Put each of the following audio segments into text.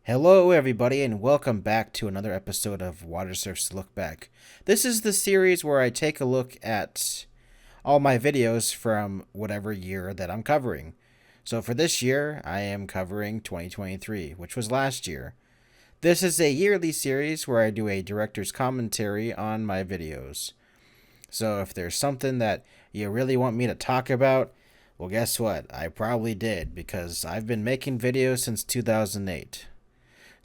Hello, everybody, and welcome back to another episode of Watersurf's Lookback. This is the series where I take a look at all my videos from whatever year that I'm covering. So for this year, I am covering 2023, which was last year. This is a yearly series where I do a director's commentary on my videos. So if there's something that you really want me to talk about, well, guess what? I probably did, because I've been making videos since 2008.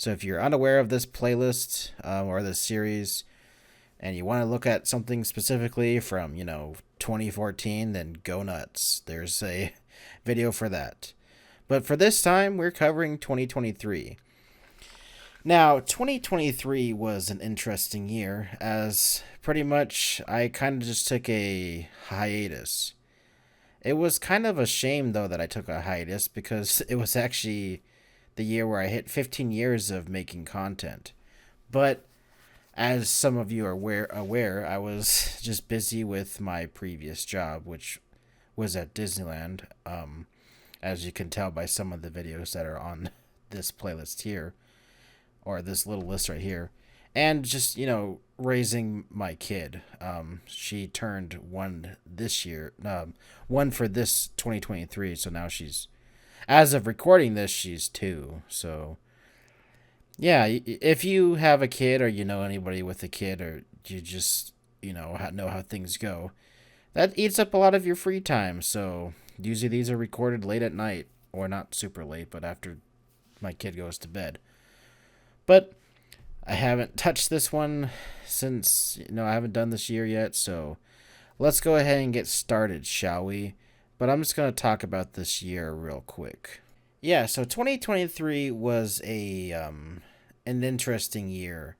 So if you're unaware of this playlist or this series, and you want to look at something specifically from 2014, then go nuts. There's a video for that. But for this time, we're covering 2023. Now, 2023 was an interesting year, as pretty much I kind of just took a hiatus. It was kind of a shame, though, that I took a hiatus, because it was actually the year where I hit 15 years of making content. But as some of you are aware, I was just busy with my previous job, which was at Disneyland, as you can tell by some of the videos that are on this playlist here, or this little list right here. And just, raising my kid. She turned one this year, one for this 2023, so now as of recording this, she's 2. So, yeah, if you have a kid, or you know anybody with a kid, or you just, know how things go, that eats up a lot of your free time. So, usually these are recorded late at night, or not super late, but after my kid goes to bed. But I haven't touched this one since, I haven't done this year yet. So, let's go ahead and get started, shall we? But I'm just going to talk about this year real quick. Yeah, so 2023 was an interesting year.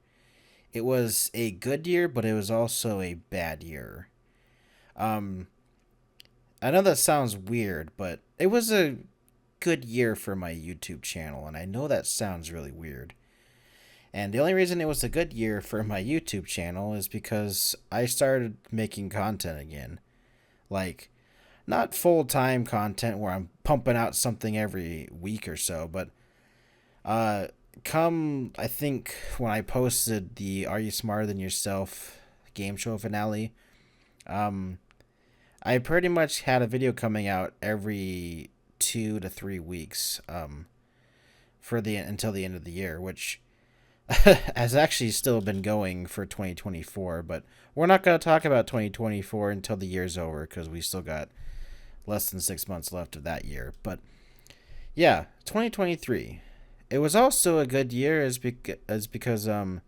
It was a good year, but it was also a bad year. Um, I know that sounds weird, but it was a good year for my YouTube channel, and I know that sounds really weird. And the only reason it was a good year for my YouTube channel is because I started making content again. Like, not full-time content where I'm pumping out something every week or so, but I think when I posted the Are You Smarter Than Yourself game show finale, I pretty much had a video coming out every 2 to 3 weeks until the end of the year, which has actually still been going for 2024, but we're not going to talk about 2024 until the year's over, because we still got less than 6 months left of that year. But yeah, 2023. It was also a good year because I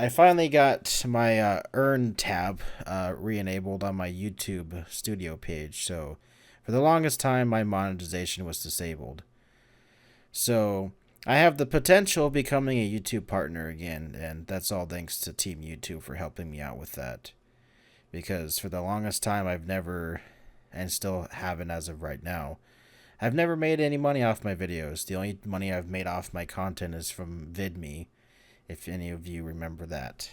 finally got my earn tab re-enabled on my YouTube studio page. So for the longest time, my monetization was disabled. So I have the potential of becoming a YouTube partner again, and that's all thanks to Team YouTube for helping me out with that. Because for the longest time, I've never, and still haven't as of right now, I've never made any money off my videos. The only money I've made off my content is from VidMe, if any of you remember that.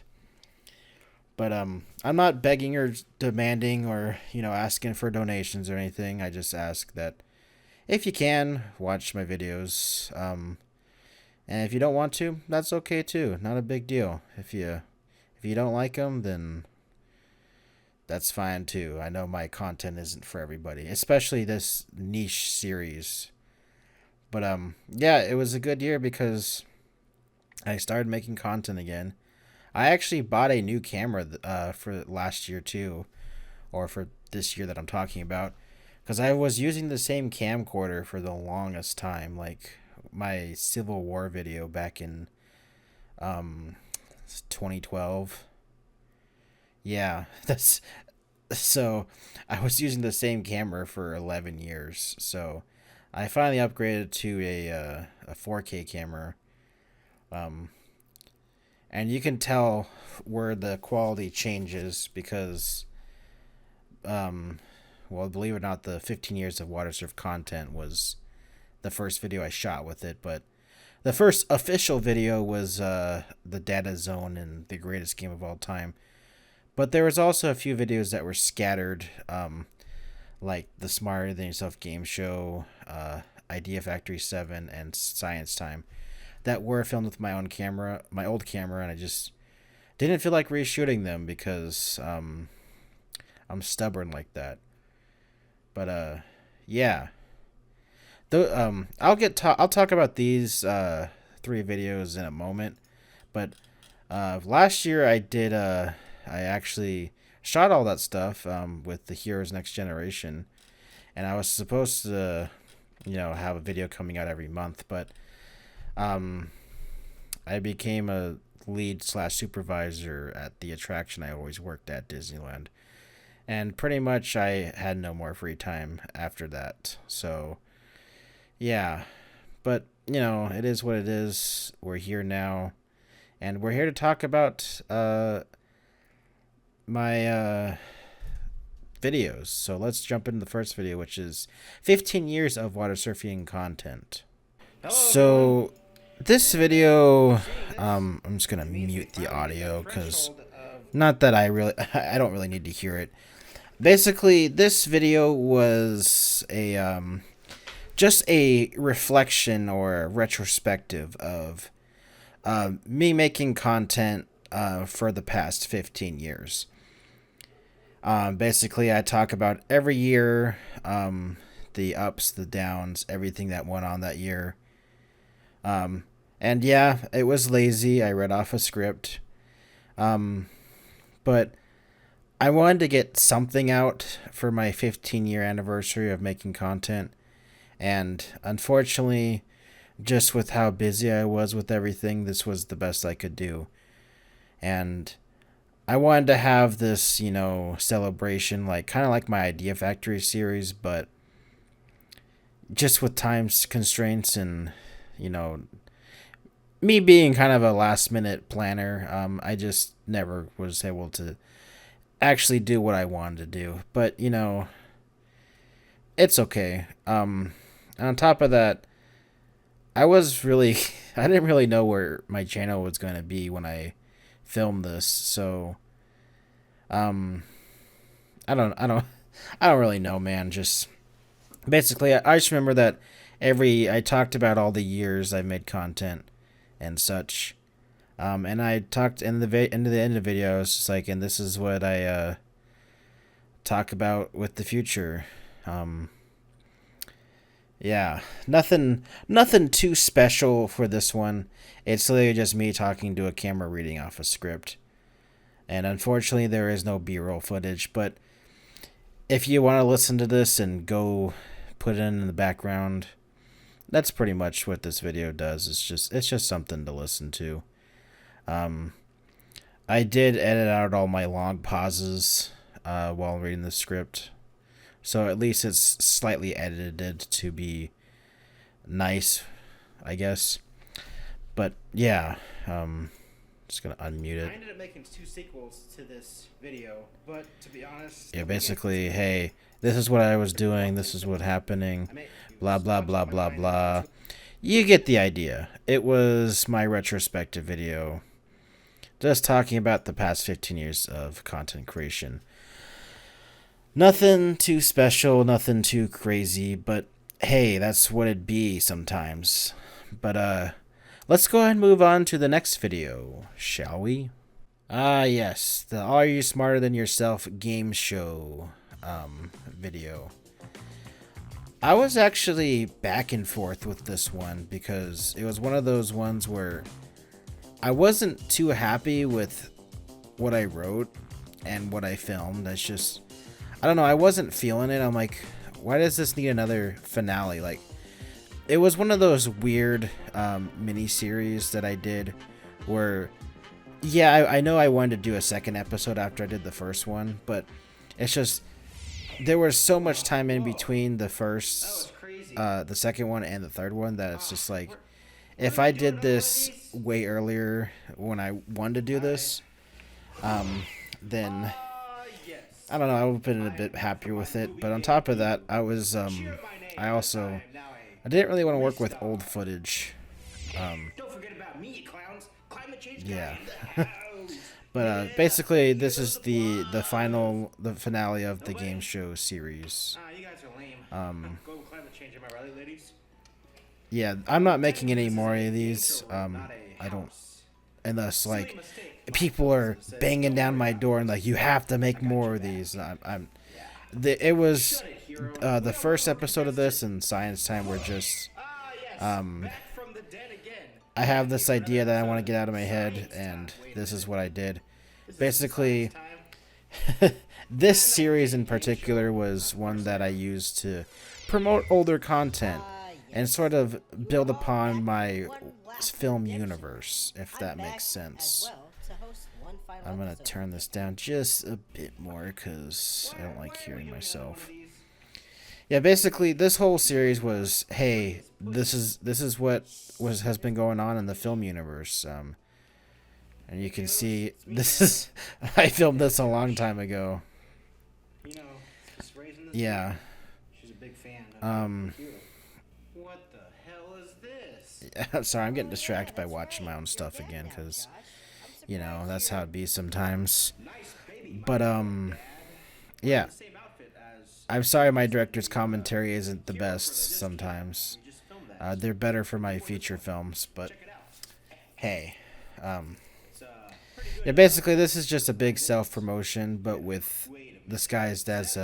But I'm not begging or demanding or, asking for donations or anything. I just ask that if you can, watch my videos. And if you don't want to, that's okay too. Not a big deal. If you don't like them, then that's fine too. I know my content isn't for everybody, especially this niche series. But yeah, it was a good year because I started making content again. I actually bought a new camera for last year too, or for this year that I'm talking about, because I was using the same camcorder for the longest time, like my Civil War video back in 2012. Yeah, that's so I was using the same camera for 11 years. So I finally upgraded to a 4K camera. And you can tell where the quality changes because well, believe it or not, the 15 years of Watersurf content was the first video I shot with it, but the first official video was the Dada Zone and the greatest game of all time. But there was also a few videos that were scattered, like the Smarter Than Yourself game show, Idea Factory 7, and Science Time. that were filmed with my own camera, my old camera, and I just didn't feel like reshooting them because I'm stubborn like that. But yeah. I'll talk about these 3 videos in a moment. But last year I actually shot all that stuff with the Heroes Next Generation, and I was supposed to have a video coming out every month, but I became a lead / supervisor at the attraction I always worked at, Disneyland. And pretty much I had no more free time after that. So, yeah. But, it is what it is. We're here now. And we're here to talk about my videos. So let's jump into the first video, which is 15 years of water surfing content. So this video, I'm just going to mute the audio because not that I don't really need to hear it. Basically, this video was just a reflection or a retrospective of me making content for the past 15 years. Basically, I talk about every year, the ups, the downs, everything that went on that year. And yeah, it was lazy. I read off a script. But I wanted to get something out for my 15-year anniversary of making content. And unfortunately, just with how busy I was with everything, this was the best I could do. And I wanted to have this, celebration, kind of like my Idea Factory series, but just with time constraints and, me being kind of a last-minute planner, I just never was able to actually do what I wanted to do. But, it's okay. On top of that, I didn't really know where my channel was going to be when I filmed this. So, I don't really know, man. Just basically, I just remember that I talked about all the years I made content and such. And I talked into the end of the video, I was just like, and this is what I talk about with the future. Yeah, nothing too special for this one. It's literally just me talking to a camera reading off a script. And unfortunately, there is no B-roll footage, but if you want to listen to this and go put it in the background, that's pretty much what this video does. It's just something to listen to. I did edit out all my long pauses while reading the script. So at least it's slightly edited to be nice, I guess. But yeah, just gonna unmute it. I ended up making 2 sequels to this video, but to be honest, yeah, basically, hey, this is what I was doing, this is what happening, blah blah blah blah blah. You get the idea. It was my retrospective video, just talking about the past 15 years of content creation. Nothing too special, nothing too crazy, but hey, that's what it'd be sometimes. But let's go ahead and move on to the next video, shall we? Yes, the Are You Smarter Than Yourself game show video. I was actually back and forth with this one because it was one of those ones where I wasn't too happy with what I wrote and what I filmed. That's just, I don't know, I wasn't feeling it. I'm like, why does this need another finale? Like, it was one of those weird mini-series that I did where, yeah, I know I wanted to do a second episode after I did the first one, but it's just, there was so much time in between the second one and the third one that it's just like, if I did this way earlier when I wanted to do this, then I don't know, I would have been a bit happier with it. But on top of that, I didn't really want to work with old footage. Yeah. But basically, this is the finale of the game show series. You guys are lame. Global climate change, am I right, ladies? yeah, I'm not making any more of these. I don't, unless like people are banging down my door and like you have to make more of these. It was the first episode of this and Science Time were just I have this idea that I want to get out of my head, and this is what I did. Basically, this series in particular was one that I used to promote older content and sort of build upon my film universe, if that makes sense. I'm going to turn this down just a bit more because I don't like hearing myself. Yeah, basically this whole series was, hey, this is what has been going on in the film universe. And you can see this is I filmed this a long time ago. Yeah. She's a big fan of what the hell is this? Yeah, sorry, I'm getting distracted by watching my own stuff again because, you know, that's how it be sometimes. But yeah. I'm sorry my director's commentary isn't the best sometimes. They're better for my feature films, but hey. Yeah, basically this is just a big self-promotion, but with disguised as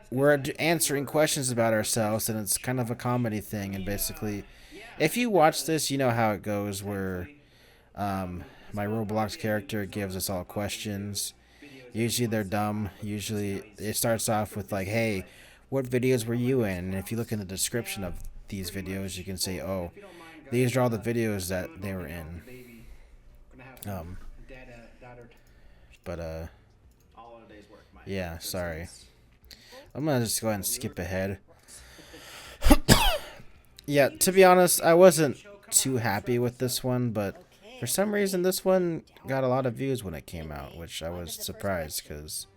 we're answering questions about ourselves, and it's kind of a comedy thing. And basically, if you watch this, you know how it goes, where my Roblox character gives us all questions. Usually they're dumb. Usually it starts off with like, hey, what videos were you in? And if you look in the description of these videos, you can say, oh, these are all the videos that they were in. But yeah, sorry. I'm gonna just go ahead and skip ahead. Yeah, to be honest, I wasn't too happy with this one, but for some reason this one got a lot of views when it came out, which I was surprised because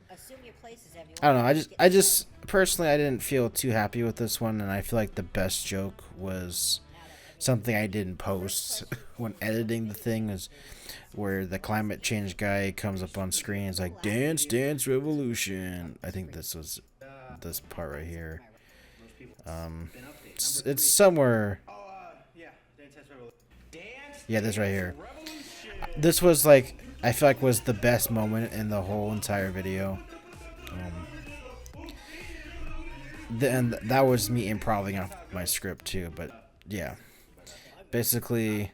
I don't know. I just personally I didn't feel too happy with this one, and I feel like the best joke was something I didn't post when editing the thing, is where the climate change guy comes up on screen. It's like, dance, dance, revolution. I think this was this part right here. It's somewhere. Yeah, this right here. This was like, I feel like was the best moment in the whole entire video. And that was me improvising off my script too, but yeah. Basically,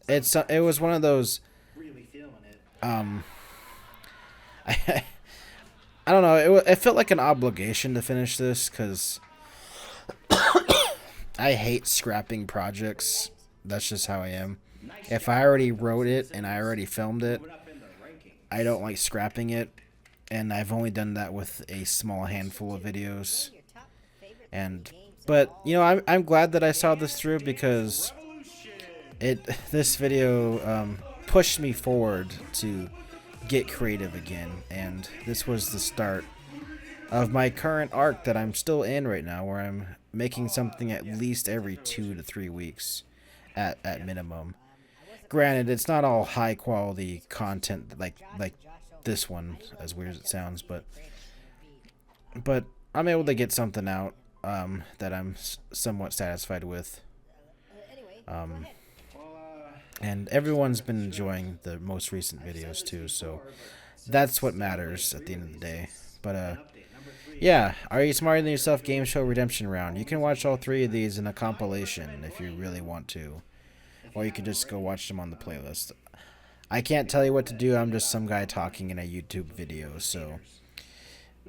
it was one of those I don't know, it felt like an obligation to finish this because I hate scrapping projects. That's just how I am. If I already wrote it and I already filmed it, I don't like scrapping it, and I've only done that with a small handful of videos. But you know, I'm glad that I saw this through because this video pushed me forward to get creative again, and this was the start of my current arc that I'm still in right now, where I'm making something at least every 2 to 3 weeks at minimum. Granted, it's not all high quality content like this one, as weird as it sounds, but I'm able to get something out that I'm somewhat satisfied with. And everyone's been enjoying the most recent videos too, so that's what matters at the end of the day. But yeah, Are You Smarter Than Yourself Game Show Redemption Round. You can watch all 3 of these in a compilation if you really want to, or you can just go watch them on the playlist. I can't tell you what to do. I'm just some guy talking in a YouTube video, so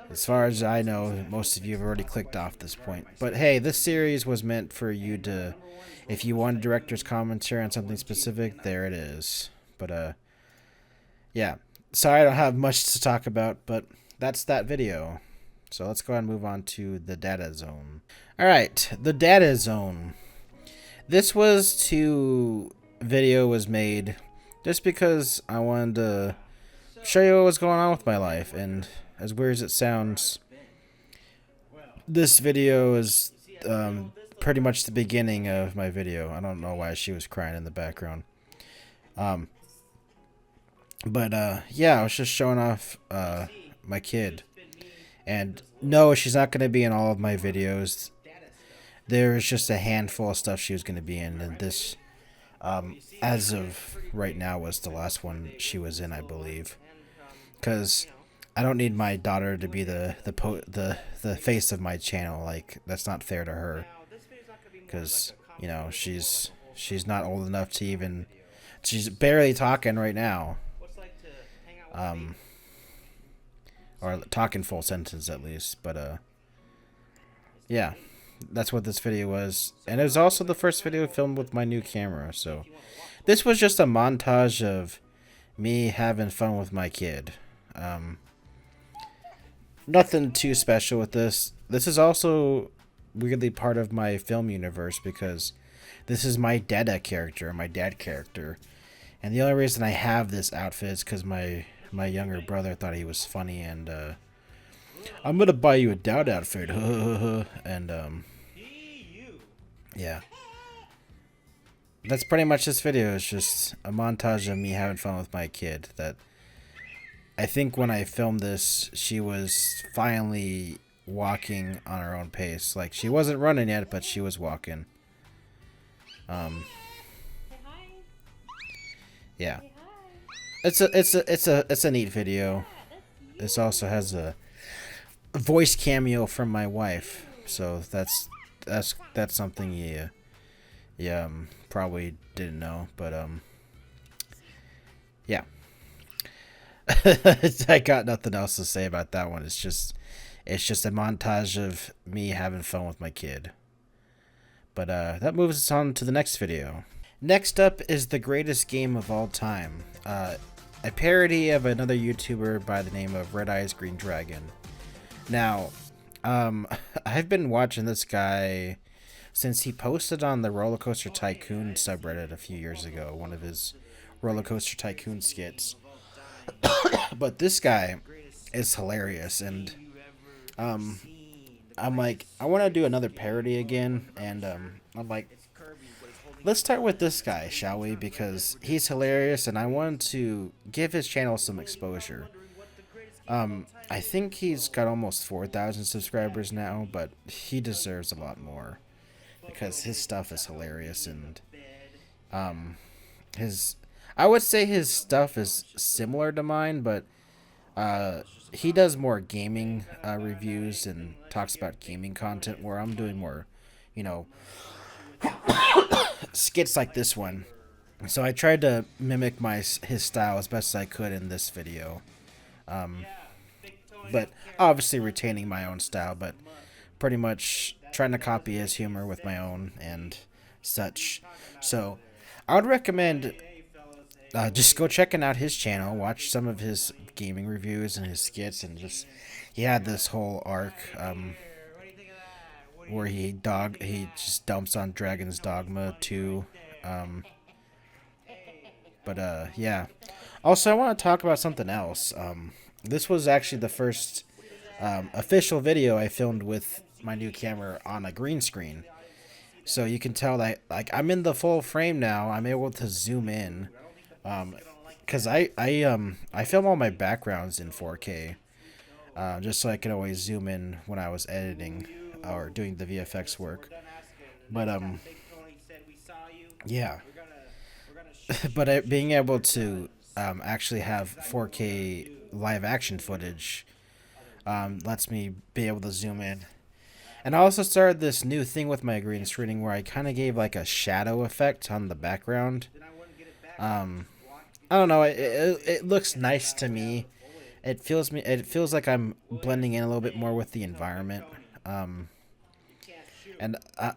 as far as I know, most of you have already clicked off this point. But hey, this series was meant for you to, if you want a director's commentary on something specific, there it is. But yeah, sorry I don't have much to talk about, but that's that video. So let's go ahead and move on to the Dada Zone. Alright, the Dada Zone. This video was made just because I wanted to show you what was going on with my life, and as weird as it sounds, this video is pretty much the beginning of my video. I don't know why she was crying in the background. But yeah, I was just showing off my kid. And no, she's not going to be in all of my videos. there was just a handful of stuff she was going to be in, and this, as of right now, was the last one she was in, I believe. Because I don't need my daughter to be the face of my channel. Like, that's not fair to her. Because, you know, she's not old enough to even... She's barely talking right now. Or talking full sentence at least. But, yeah. That's what this video was. And it was also the first video filmed with my new camera. So, this was just a montage of me having fun with my kid. Nothing too special with this. This is also weirdly part of my film universe because this is my Dada character, my dad character. And the only reason I have this outfit is because my younger brother thought he was funny, and I'm gonna buy you a Dad outfit. And yeah. That's pretty much this video. It's just a montage of me having fun with my kid. That I think when I filmed this, she was finally walking on her own pace. Like, she wasn't running yet, but she was walking. Yeah. It's a neat video. This also has a voice cameo from my wife. So that's something you probably didn't know, but yeah. I got nothing else to say about that one. It's just a montage of me having fun with my kid. But that moves us on to the next video. Next up is the greatest game of all time. A parody of another YouTuber by the name of Redeyesgreendragon. Now, I've been watching this guy since he posted on the Roller Coaster Tycoon subreddit a few years ago, one of his Roller Coaster Tycoon skits. But this guy is hilarious, and I'm like, I want to do another parody again, and I'm like, let's start with this guy, shall we? Because he's hilarious, and I wanted to give his channel some exposure. I think he's got almost 4,000 subscribers now, but he deserves a lot more because his stuff is hilarious, and I would say his stuff is similar to mine, but he does more gaming reviews and talks about gaming content, where I'm doing more, you know, skits like this one. So I tried to mimic his style as best as I could in this video, but obviously retaining my own style, but pretty much trying to copy his humor with my own and such. So I would recommend just go checking out his channel, watch some of his gaming reviews and his skits, and just, he had this whole arc where he just dumps on Dragon's Dogma 2. But yeah. Also, I want to talk about something else. This was actually the first official video I filmed with my new camera on a green screen. So you can tell that, like, I'm in the full frame now. I'm able to zoom in. Because I film all my backgrounds in 4K. Just so I could always zoom in when I was editing or doing the VFX work. But, yeah. But being able to actually have 4K live action footage lets me be able to zoom in. And I also started this new thing with my green screening where I kind of gave like a shadow effect on the background. I don't know, it looks nice to me. It feels like I'm blending in a little bit more with the environment. And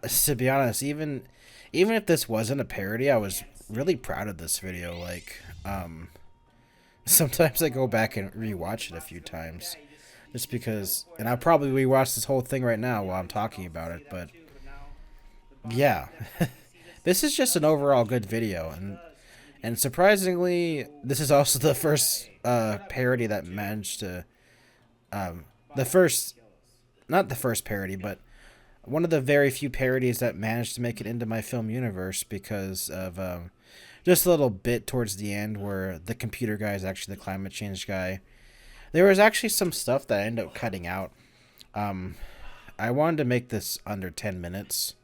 to be honest, even if this wasn't a parody, I was really proud of this video. Like, sometimes I go back and rewatch it a few times, just because, and I'll probably rewatch this whole thing right now while I'm talking about it. But yeah, this is just an overall good video, and surprisingly, this is also the first parody that managed to, not the first parody, but one of the very few parodies that managed to make it into my film universe, because of just a little bit towards the end where the computer guy is actually the climate change guy. There was actually some stuff that I ended up cutting out. I wanted to make this under 10 minutes,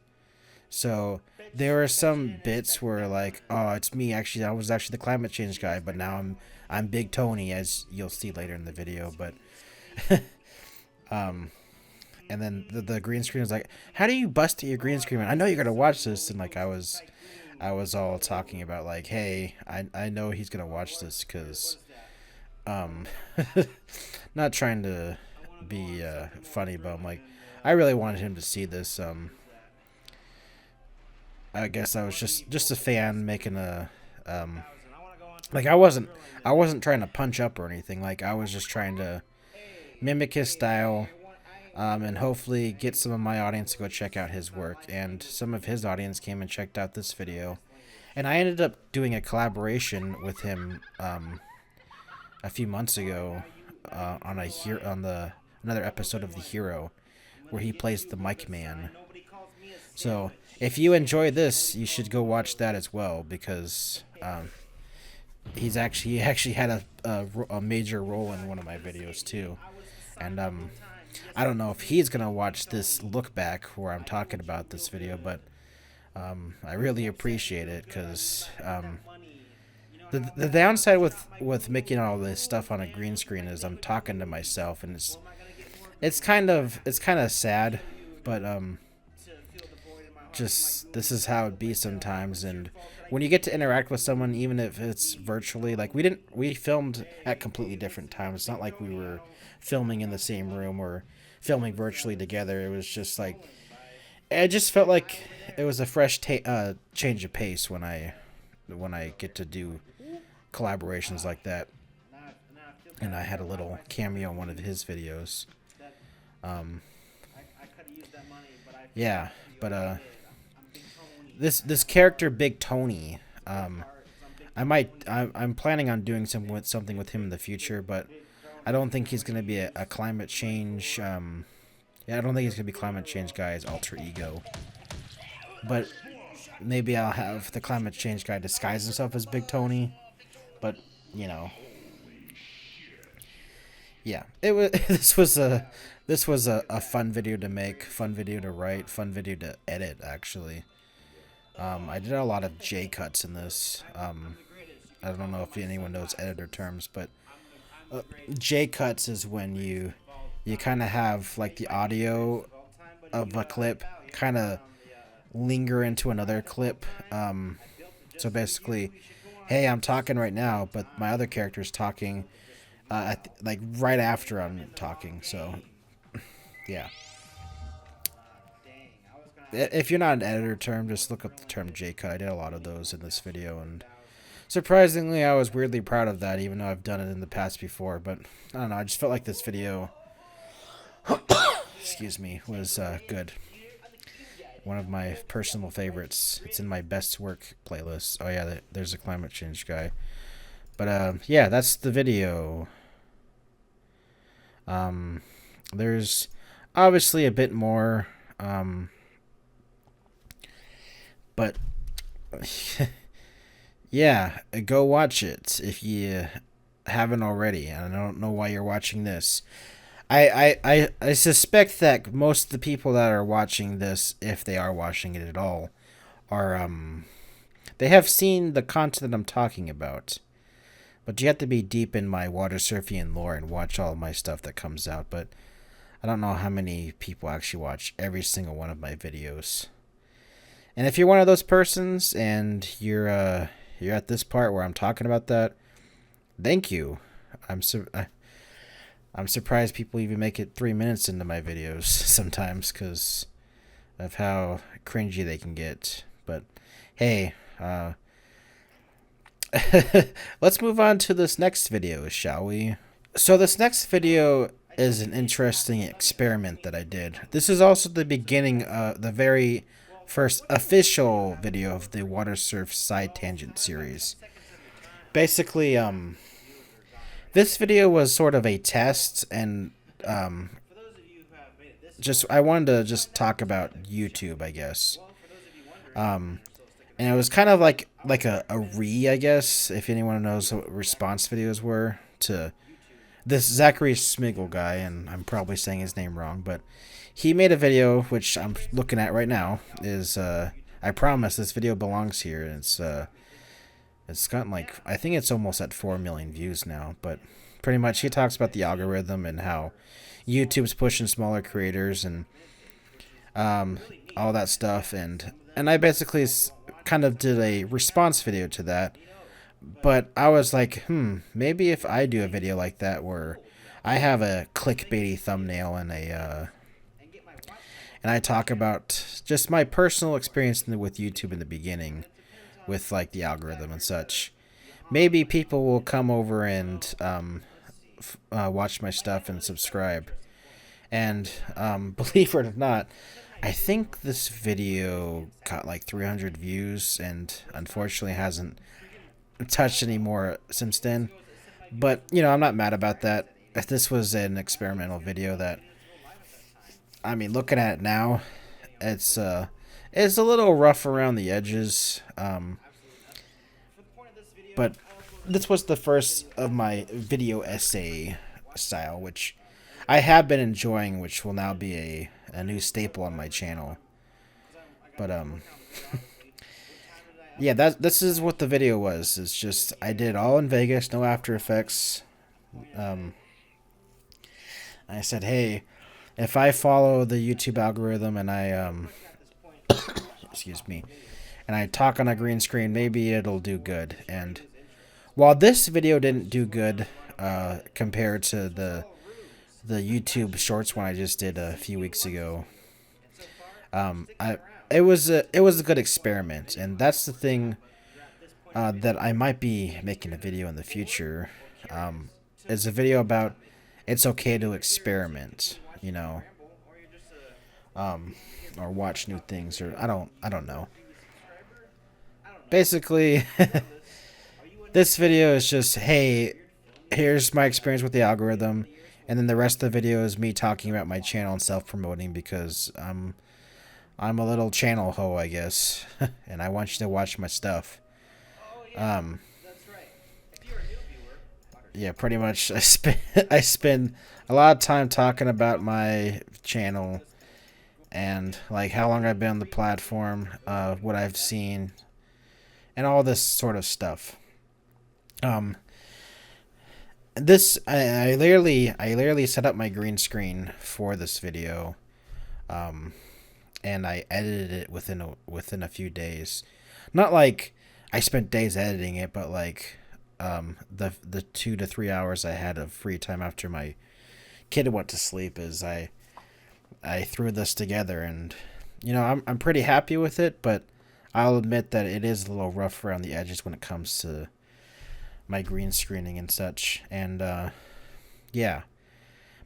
So there were some bits where like, oh, it's me. Actually, I was actually the climate change guy, but now I'm Big Tony, as you'll see later in the video. But and then the green screen was like, how do you bust your green screen? I know you're gonna watch this, and like I was all talking about like, hey, I know he's gonna watch this because um not trying to be funny, but I'm like, I really wanted him to see this. I guess I was just a fan making a like I wasn't trying to punch up or anything. Like I was just trying to mimic his style, and hopefully get some of my audience to go check out his work. And some of his audience came and checked out this video, and I ended up doing a collaboration with him a few months ago on the another episode of The Hero, where he plays the Mic Man. So if you enjoy this, you should go watch that as well, because he actually had a major role in one of my videos too. And I don't know if he's gonna watch this look back where I'm talking about this video, but I really appreciate it, because the downside with making all this stuff on a green screen is I'm talking to myself, and it's kind of sad, but just this is how it be sometimes. And when you get to interact with someone, even if it's virtually, like we filmed at completely different times. It's not like we were filming in the same room or filming virtually together. It was just like, it just felt like it was a fresh change of pace when I get to do collaborations like that. And I had a little cameo in one of his videos. Yeah, but this character Big Tony, I'm planning on doing something with him in the future, but I don't think he's gonna be a climate change. Yeah, I don't think he's gonna be climate change guy's alter ego. But maybe I'll have the climate change guy disguise himself as Big Tony. But you know, yeah, it was. This was a fun video to make, fun video to write, fun video to edit. Actually, I did a lot of J cuts in this. I don't know if anyone knows editor terms, but J cuts is when you kind of have like the audio of a clip kind of linger into another clip. So basically, hey, I'm talking right now, but my other character's talking like right after I'm talking. So yeah. If you're not an editor term, just look up the term J-cut. I did a lot of those in this video, and surprisingly, I was weirdly proud of that, even though I've done it in the past before. But I don't know, I just felt like this video, excuse me, was good. One of my personal favorites. It's in my best work playlist. Oh yeah, there's a climate change guy. But yeah, that's the video. There's obviously a bit more, but yeah, go watch it if you haven't already. And I don't know why you're watching this. I suspect that most of the people that are watching this, if they are watching it at all, are they have seen the content I'm talking about. But you have to be deep in my Watersurfian lore and watch all of my stuff that comes out. But I don't know how many people actually watch every single one of my videos. And if you're one of those persons and you're at this part where I'm talking about that, thank you. I'm surprised people even make it 3 minutes into my videos sometimes because of how cringy they can get. But hey, let's move on to this next video, shall we? So this next video is an interesting experiment that I did. This is also the beginning of the very first official video of the Watersurf Side Tangent series. Basically, this video was sort of a test, and I wanted to just talk about YouTube, I guess. And it was kind of like a I guess, if anyone knows what response videos were to this Zachary Smiggle guy, and I'm probably saying his name wrong, but he made a video which I'm looking at right now. Is I promise this video belongs here. It's gotten like, I think it's almost at 4 million views now, but pretty much he talks about the algorithm and how YouTube's pushing smaller creators and all that stuff, and I basically kind of did a response video to that. But I was like, maybe if I do a video like that where I have a clickbaity thumbnail and I talk about just my personal experience with YouTube in the beginning, with like the algorithm and such, maybe people will come over and watch my stuff and subscribe. And believe it or not, I think this video got like 300 views and unfortunately hasn't touched any more since then. But, you know, I'm not mad about that. This was an experimental video that, I mean, looking at it now, it's a little rough around the edges. But this was the first of my video essay style, which I have been enjoying, which will now be a new staple on my channel. But yeah, this is what the video was. It's just I did it all in Vegas, no After Effects. I said, hey, if I follow the YouTube algorithm and I excuse me, and I talk on a green screen, maybe it'll do good. And while this video didn't do good compared to the YouTube Shorts one I just did a few weeks ago, it was a good experiment, and that's the thing that I might be making a video in the future. It's a video about it's okay to experiment, you know, or watch new things, or I don't know. Basically, this video is just, hey, here's my experience with the algorithm, and then the rest of the video is me talking about my channel and self-promoting because I'm a little channel hoe, I guess, and I want you to watch my stuff. Yeah, pretty much. I spend a lot of time talking about my channel and like how long I've been on the platform, what I've seen, and all this sort of stuff. This I literally set up my green screen for this video, and I edited it within a few days. Not like I spent days editing it, but like the 2 to 3 hours I had of free time after my kid went to sleep is I threw this together, and you know, I'm pretty happy with it, but I'll admit that it is a little rough around the edges when it comes to my green screening and such. And yeah,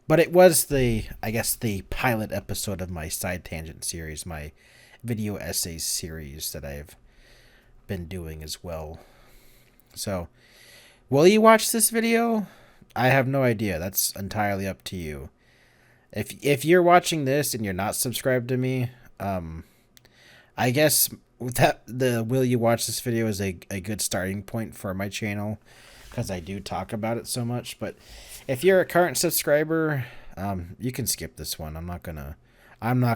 but it was I guess the pilot episode of my side tangent series, my video essays series that I've been doing as well. So will you watch this video? I have no idea. That's entirely up to you. If you're watching this and you're not subscribed to me, I guess that the will you watch this video is a good starting point for my channel, because I do talk about it so much. But if you're a current subscriber, you can skip this one. I'm not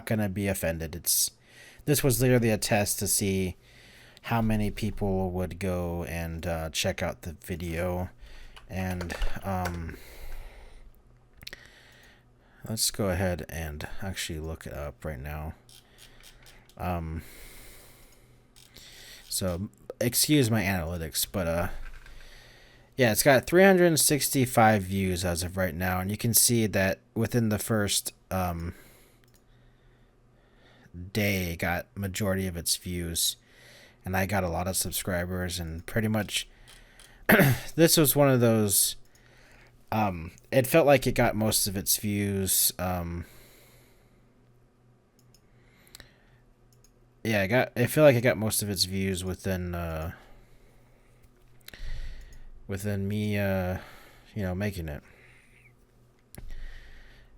gonna be offended. This was literally a test to see how many people would go and check out the video. And let's go ahead and actually look it up right now. So excuse my analytics, but yeah, it's got 365 views as of right now, and you can see that within the first day it got majority of its views, and I got a lot of subscribers, and pretty much this was one of those, it felt like it got most of its views, yeah, I feel like it got most of its views within me, you know, making it.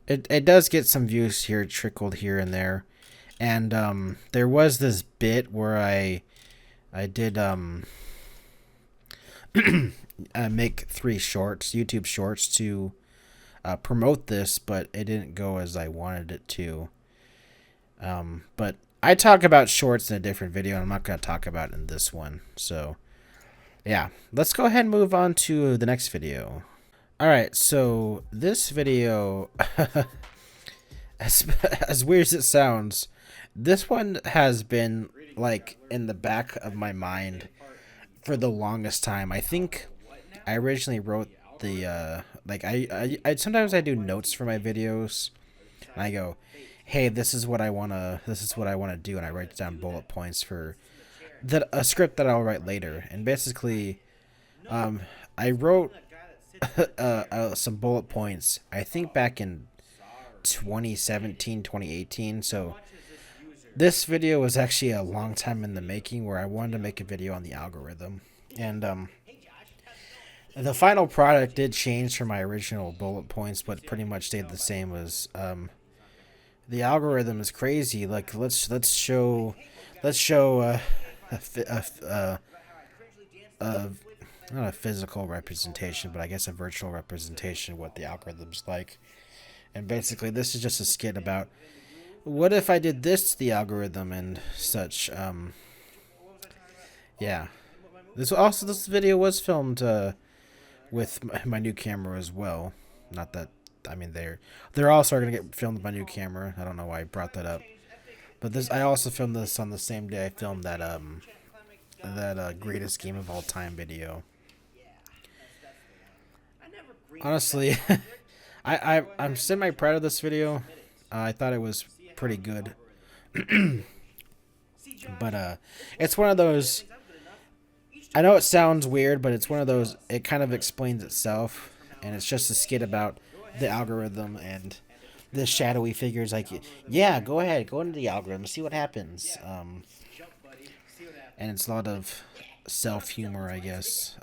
It does get some views here, trickled here and there, and there was this bit where I did make 3 shorts, YouTube shorts, to promote this, but it didn't go as I wanted it to. But I talk about shorts in a different video, and I'm not going to talk about it in this one. So, yeah, let's go ahead and move on to the next video. Alright, so this video, as weird as it sounds, this one has been like in the back of my mind for the longest time. I think I originally wrote the like I sometimes I do notes for my videos, and I go, hey, this is what I wanna do, and I write down bullet points for a script that I'll write later. And basically, I wrote some bullet points, I think back in 2017, 2018. So this video was actually a long time in the making, where I wanted to make a video on the algorithm. And the final product did change from my original bullet points, but pretty much stayed the same. As the algorithm is crazy. Like let's show not a physical representation, but I guess a virtual representation of what the algorithm's like. And basically, this is just a skit about what if I did this to the algorithm and such. Yeah. This video was filmed with my new camera as well. Not that, I mean, they're also going to get filmed with my new camera. I don't know why I brought that up. But I also filmed this on the same day I filmed that greatest game of all time video. Honestly, I'm semi proud of this video. I thought it was pretty good. But it's one of those, I know it sounds weird, but it's one of those, it kind of explains itself, and it's just a skit about the algorithm and the shadowy figures. Like, yeah, go ahead, go into the algorithm, see what happens. And it's a lot of self-humor, I guess.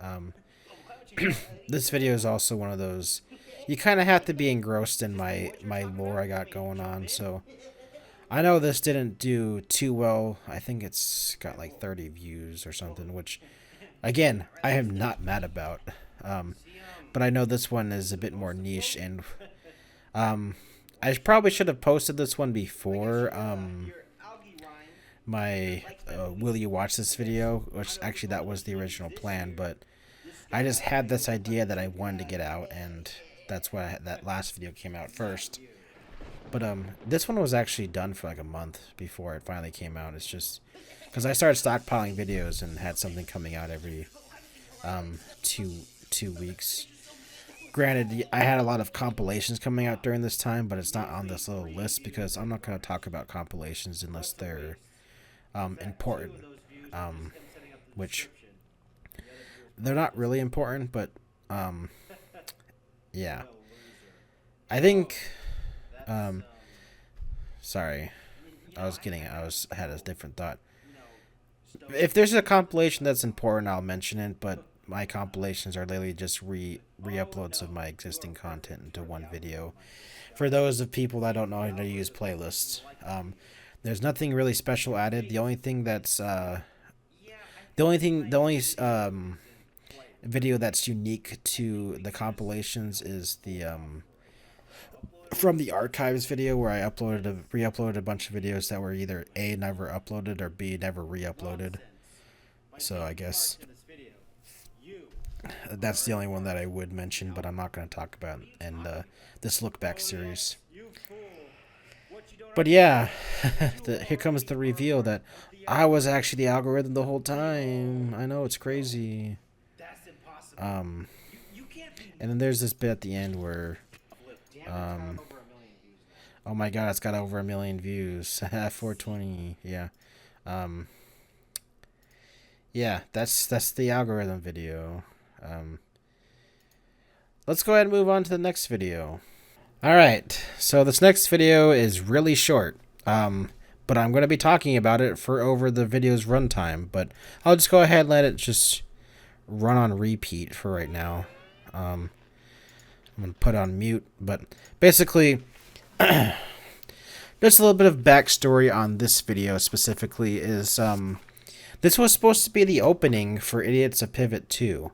This video is also one of those, you kind of have to be engrossed in my lore I got going on. So I know this didn't do too well. I think it's got like 30 views or something, which, again, I am not mad about. But I know this one is a bit more niche, and I probably should have posted this one before my will you watch this video, which actually that was the original plan, but I just had this idea that I wanted to get out, and that's why that last video came out first. But this one was actually done for like a month before it finally came out. It's just because I started stockpiling videos and had something coming out every two weeks. Granted, I had a lot of compilations coming out during this time, but it's not on this little list because I'm not going to talk about compilations unless they're important, which they're not really important, but yeah. I think sorry, I had a different thought. If there's a compilation that's important, I'll mention it, but my compilations are literally just re-uploads of my existing content into one video. For those of people that don't know how to use playlists, there's nothing really special added. The only thing that's video that's unique to the compilations is the from the archives video, where I re-uploaded a bunch of videos that were either A, never uploaded, or B, never re-uploaded. So I guess that's the only one that I would mention, but I'm not going to talk about in this Lookback series. But yeah, here comes the reveal that I was actually the algorithm the whole time. I know, it's crazy. And then there's this bit at the end where oh my god, it's got over 1 million views. 420, yeah. Yeah, that's the algorithm video. Let's go ahead and move on to the next video. Alright, so this next video is really short, but I'm going to be talking about it for over the video's runtime, but I'll just go ahead and let it just run on repeat for right now. I'm going to put on mute, but basically, just a little bit of backstory on this video specifically is, this was supposed to be the opening for Idiots of Pivot 2.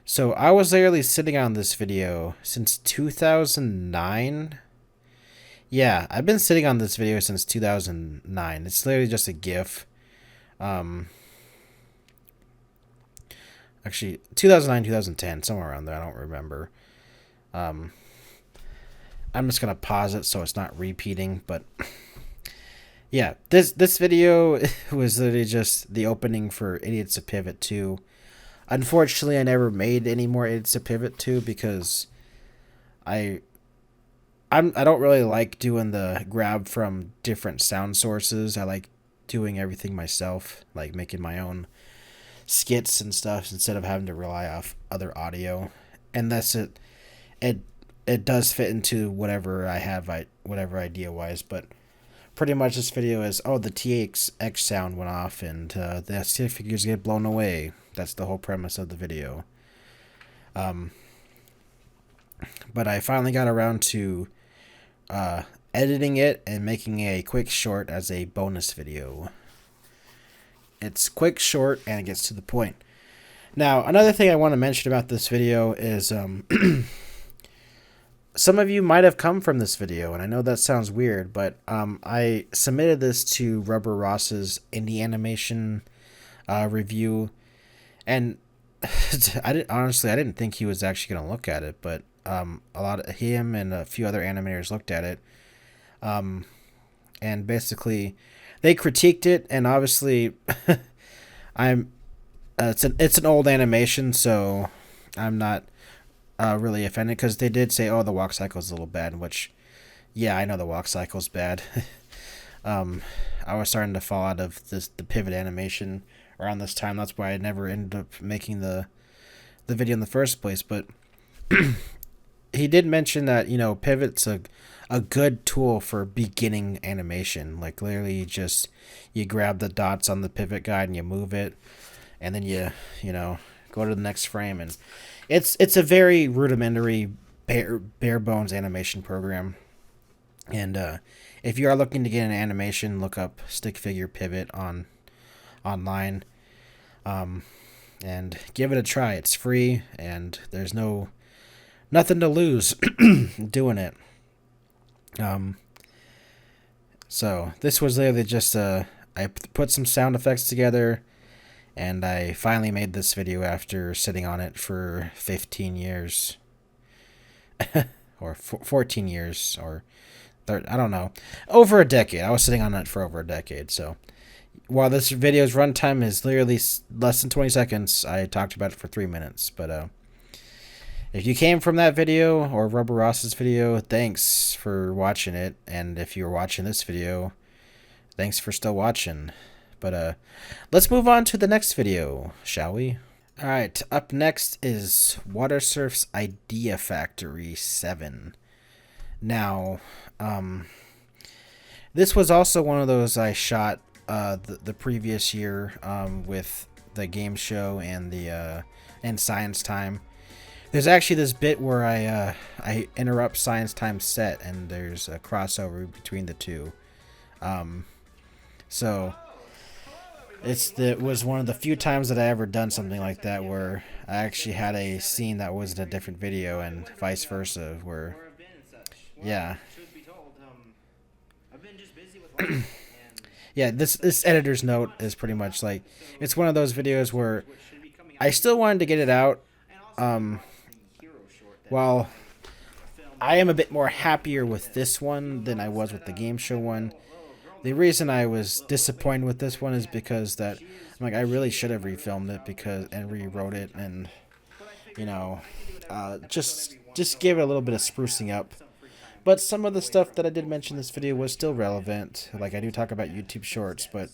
So I was literally sitting on this video since 2009. Yeah, I've been sitting on this video since 2009. It's literally just a GIF. Actually, 2009, 2010, somewhere around there. I don't remember. I'm just gonna pause it so it's not repeating. But yeah, this video was literally just the opening for Idiots of Pivot 2. Unfortunately, I never made any more Idiots of Pivot 2 because I don't really like doing the grab from different sound sources. I like doing everything myself, like making my own skits and stuff instead of having to rely off other audio. And that's it does fit into whatever I have, whatever idea wise. But pretty much this video is, oh, the THX sound went off and the stick figures get blown away. That's the whole premise of the video. But I finally got around to editing it and making a quick short as a bonus video. It's quick, short, and it gets to the point. Now, another thing I want to mention about this video is some of you might have come from this video, and I know that sounds weird, but I submitted this to Rubber Ross's indie animation review, and I didn't think he was actually going to look at it, but a lot of him and a few other animators looked at it, and basically they critiqued it, and obviously it's an old animation, so I'm not really offended, because they did say, oh, the walk cycle is a little bad, which, yeah, I know the walk cycle's bad. I was starting to fall out of the pivot animation around this time. That's why I never ended up making the video in the first place. But he did mention that, you know, pivot's a good tool for beginning animation. Like, literally you grab the dots on the pivot guide and you move it, and then you know, go to the next frame, and it's a very rudimentary bare bones animation program. And if you are looking to get an animation, look up stick figure pivot online, and give it a try. It's free, and there's nothing to lose doing it. So this was literally just I put some sound effects together, and I finally made this video after sitting on it for 15 years. Or 14 years, or I don't know. Over a decade. I was sitting on it for over a decade. So while this video's runtime is literally less than 20 seconds, I talked about it for 3 minutes. But if you came from that video or Rubber Ross's video, thanks for watching it. And if you're watching this video, thanks for still watching. But let's move on to the next video, shall we? Alright, up next is Watersurf's Idea Factory 7. Now, this was also one of those I shot the previous year with the Gameshow and Science Time. There's actually this bit where I interrupt Science Time set, and there's a crossover between the two. So it was one of the few times that I ever done something like that, where I actually had a scene that was in a different video, and vice versa, where, yeah. Yeah, this editor's note is pretty much like, it's one of those videos where I still wanted to get it out. While I am a bit more happier with this one than I was with the Gameshow one. The reason I was disappointed with this one is because that I really should have refilmed it and rewrote it, and you know, just give it a little bit of sprucing up. But some of the stuff that I did mention in this video was still relevant. Like, I do talk about YouTube Shorts, but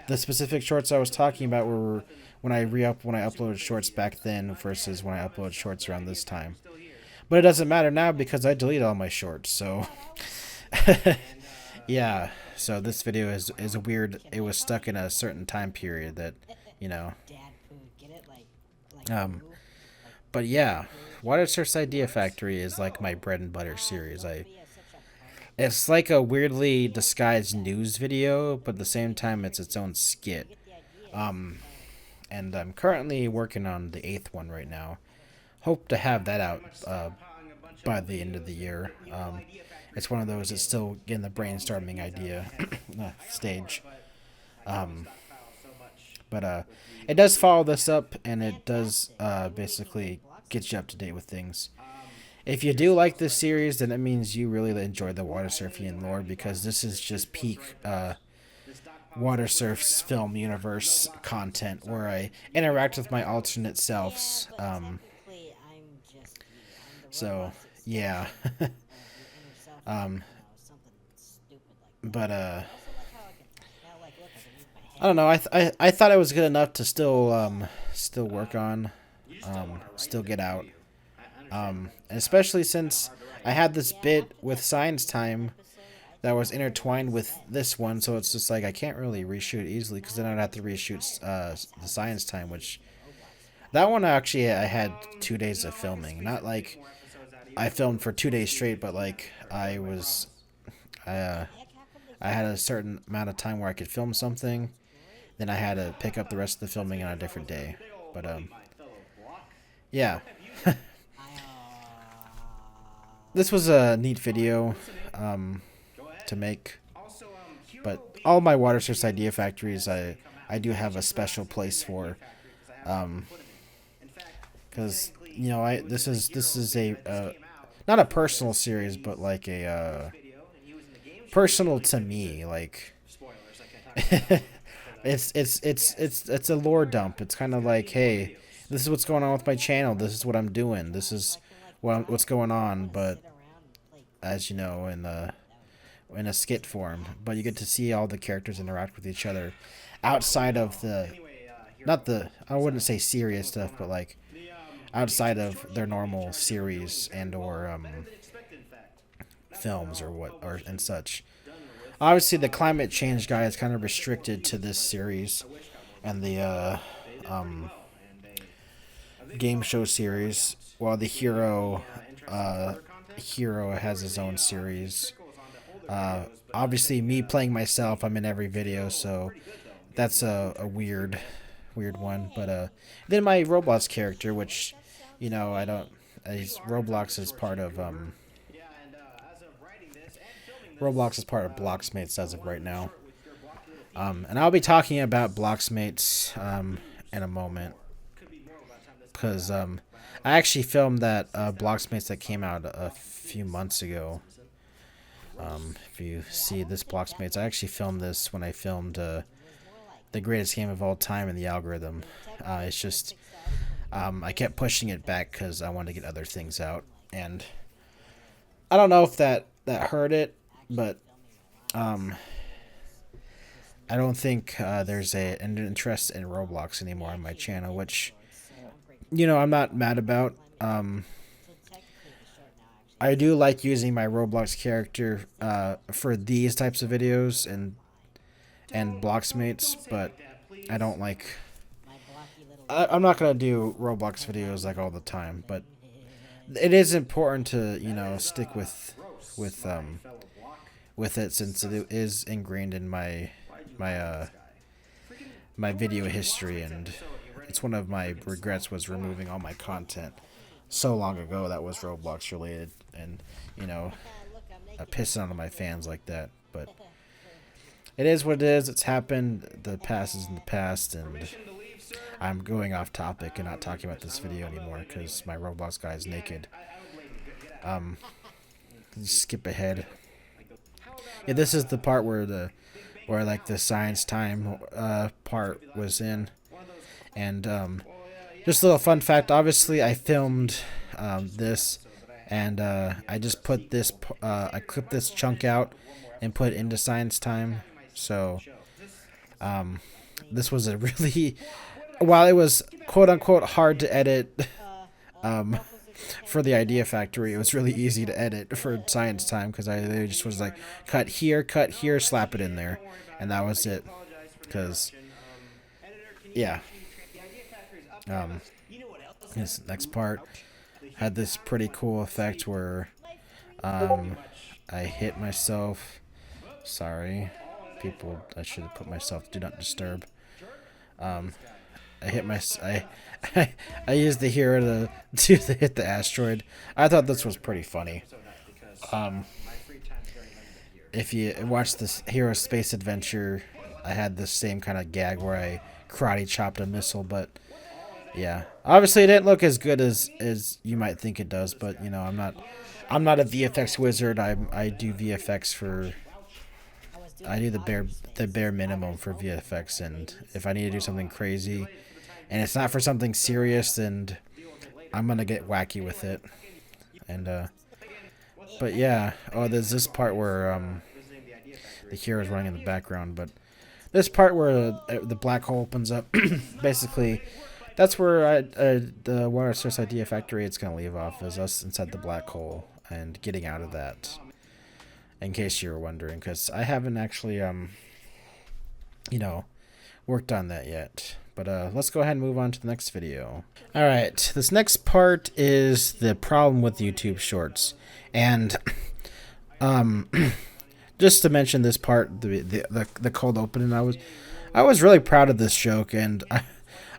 the specific shorts I was talking about were when I uploaded shorts back then versus when I uploaded shorts around this time. But it doesn't matter now because I deleted all my shorts. So yeah. So this video is weird. It was stuck in a certain time period that, you know. But yeah, Watersurf's Idea Factory is like my bread and butter series. It's like a weirdly disguised news video, but at the same time it's its own skit. And I'm currently working on the 8th one right now. hope to have that out by the end of the year. It's one of those that's still in the brainstorming idea stage. Um, but it does follow this up, and it does basically get you up to date with things. If you do like this series, then it means you really enjoy the water surfing lore, because this is just peak water surf's film universe content where I interact with my alternate selves. So yeah. um, but I don't know. I thought it was good enough to still work on, still get out. Especially since I had this bit with Science Time that was intertwined with this one, so it's just like I can't really reshoot easily, because then I'd have to reshoot the Science Time, which that one actually I had 2 days of filming. Not like I filmed for 2 days straight, but like I had a certain amount of time where I could film something. Then I had to pick up the rest of the filming on a different day. But yeah. This was a neat video to make. But all my water source idea factories I do have a special place for. Because you know, this is a not a personal series, but like a personal to me. Like it's a lore dump. It's kind of like, hey, this is what's going on with my channel. This is what I'm doing. This is what's going on. But as you know, in a skit form, but you get to see all the characters interact with each other outside of the, not the, I wouldn't say serious stuff, but like outside of their normal series and or films or what or and such. Obviously, the climate change guy is kind of restricted to this series and the game show series, while the hero has his own series. Obviously, me playing myself, I'm in every video, so that's a weird one. But then my Roblox character, which, you know, I don't. Roblox is part of Roblox is part of Bloxmates as of right now. And I'll be talking about Bloxmates in a moment, because I actually filmed that Bloxmates that came out a few months ago. If you see this Bloxmates, I actually filmed this when I filmed the greatest game of all time in the algorithm. It's just I kept pushing it back because I wanted to get other things out, and I don't know if that hurt it, but I don't think there's an interest in Roblox anymore on my channel, which, you know, I'm not mad about. I do like using my Roblox character for these types of videos and Bloxmates, but I don't like. I'm not gonna do Roblox videos like all the time, but it is important to, you know, stick with it, since it is ingrained in my video history, and it's one of my regrets was removing all my content so long ago that was Roblox related, and, you know, pissing on my fans like that. But it is what it is. It's happened. The past is in the past, and I'm going off topic and not talking about this video anymore because my Roblox guy is naked. Skip ahead. Yeah, this is the part where like the Science Time part was in, and just a little fun fact. Obviously, I filmed this, and I just put this. I clipped this chunk out and put it into Science Time. So, this was a really, while it was quote unquote hard to edit, for the Idea Factory, it was really easy to edit for Science Time, because I just was like, cut here, slap it in there, and that was it. Because, yeah. This next part had this pretty cool effect where I hit myself. Sorry, people. I should have put myself do not disturb. I hit my I used the hero to hit the asteroid. I thought this was pretty funny. If you watch this Hero Space Adventure, I had the same kind of gag where I karate chopped a missile, but yeah, obviously it didn't look as good as you might think it does. But you know, I'm not a VFX wizard. I do VFX for I do the bare minimum for VFX, and if I need to do something crazy, and it's not for something serious, then I'm gonna get wacky with it. And but yeah, oh, there's this part where the hero's running in the background, but this part where the black hole opens up, basically, that's where the water source idea factory it's gonna leave off is us inside the black hole and getting out of that. In case you were wondering, because I haven't actually you know, worked on that yet. But let's go ahead and move on to the next video. All right, this next part is the problem with YouTube Shorts, and just to mention this part, the cold opening, I was really proud of this joke, and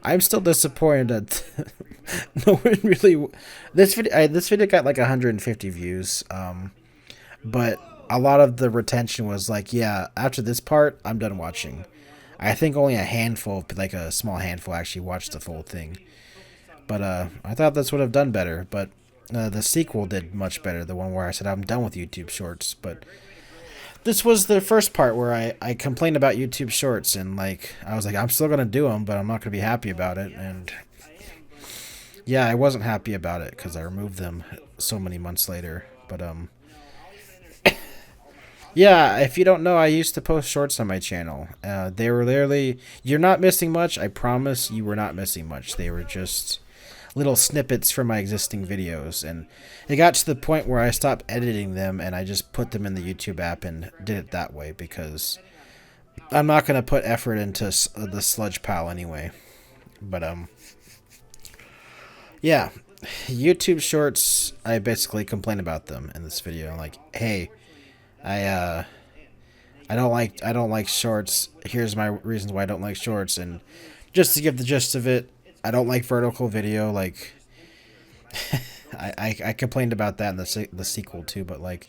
I'm still disappointed that no one really. This video got like 150 views, but a lot of the retention was like, yeah, after this part, I'm done watching. I think only a handful, like a small handful, actually watched the full thing. But I thought this would have done better. But the sequel did much better. The one where I said I'm done with YouTube Shorts. But this was the first part where I complained about YouTube Shorts. And like I was like, I'm still going to do them, but I'm not going to be happy about it. And yeah, I wasn't happy about it because I removed them so many months later. But yeah, if you don't know, I used to post shorts on my channel. They were literally, you're not missing much. I promise you were not missing much. They were just little snippets from my existing videos. And it got to the point where I stopped editing them and I just put them in the YouTube app and did it that way because I'm not going to put effort into the sludge pile anyway. But, yeah, YouTube Shorts, I basically complain about them in this video. I'm like, hey, I don't like shorts. Here's my reasons why I don't like shorts, and just to give the gist of it, I don't like vertical video. Like, I complained about that in the sequel too, but like,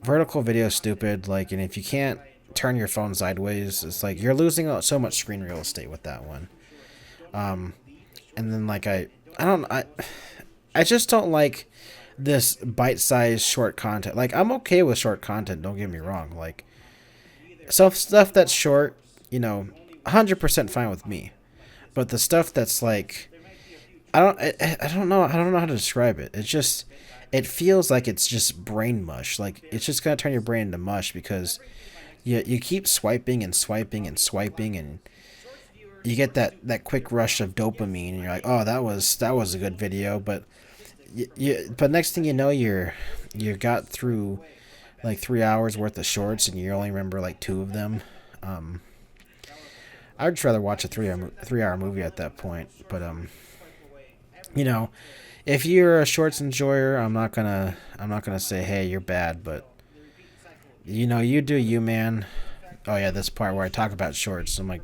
vertical video is stupid. Like, and if you can't turn your phone sideways, it's like you're losing so much screen real estate with that one. And then like I just don't like this bite-sized short content. Like, I'm okay with short content, don't get me wrong. Like, stuff that's short, you know, 100% fine with me. But the stuff that's like, I don't know how to describe it. It's just, it feels like it's just brain mush. Like, it's just gonna turn your brain into mush because you keep swiping and swiping and swiping, and you get that quick rush of dopamine, and you're like, oh, that was a good video, but but next thing you know, you got through like 3 hours worth of shorts, and you only remember like 2 of them. I'd just rather watch a 3-hour movie at that point. But you know, if you're a shorts enjoyer, I'm not gonna say, hey, you're bad, but you know, you do you, man. Oh yeah, this part where I talk about shorts. I'm like,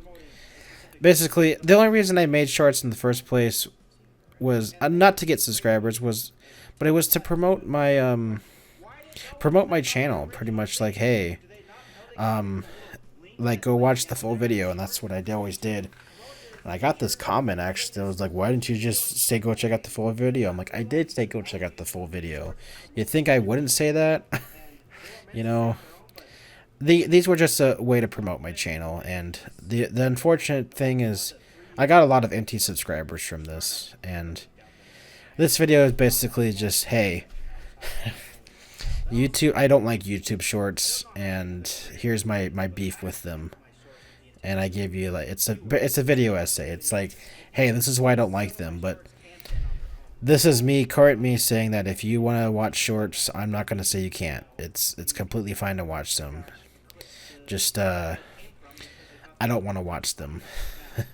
basically, the only reason I made shorts in the first place was not to get subscribers, but it was to promote my channel. Pretty much like, hey, like, go watch the full video, and that's what I always did. And I got this comment actually that was like, why didn't you just say go check out the full video? I'm like, I did say go check out the full video. You'd think I wouldn't say that? You know, these were just a way to promote my channel, and the unfortunate thing is I got a lot of empty subscribers from this, and this video is basically just, hey, YouTube, I don't like YouTube Shorts, and here's my beef with them. And I give you, like, it's a video essay. It's like, hey, this is why I don't like them, but this is current me saying that if you want to watch shorts, I'm not going to say you can't. It's completely fine to watch them. Just, I don't want to watch them.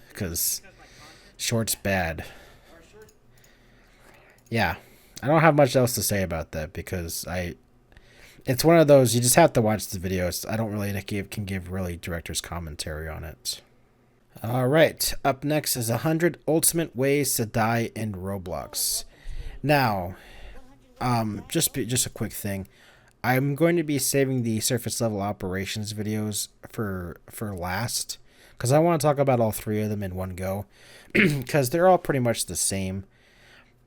Because shorts bad. Yeah, I don't have much else to say about that because it's one of those, you just have to watch the videos. I don't really can give really director's commentary on it. All right, up next is 100 ultimate ways to die in Roblox. Now, just a quick thing. I'm going to be saving the surface level operations videos for last, because I want to talk about all three of them in one go, because they're all pretty much the same.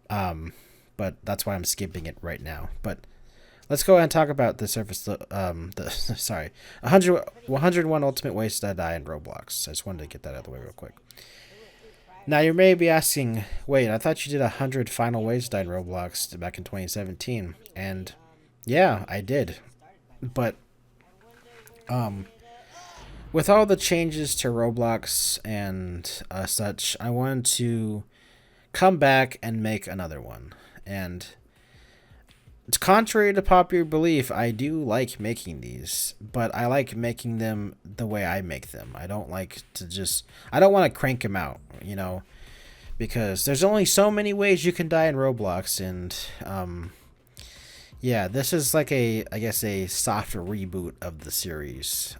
But that's why I'm skipping it right now. But let's go ahead and talk about the surface. Sorry, 101 ultimate ways to die in Roblox. I just wanted to get that out of the way real quick. Now you may be asking, wait, I thought you did 100 final ways to die in Roblox back in 2017, and yeah, I did. But with all the changes to Roblox and such, I wanted to come back and make another one. And contrary to popular belief, I do like making these, but I like making them the way I make them. I don't like to I don't want to crank them out, because there's only so many ways you can die in Roblox, and yeah, this is like I guess a soft reboot of the series,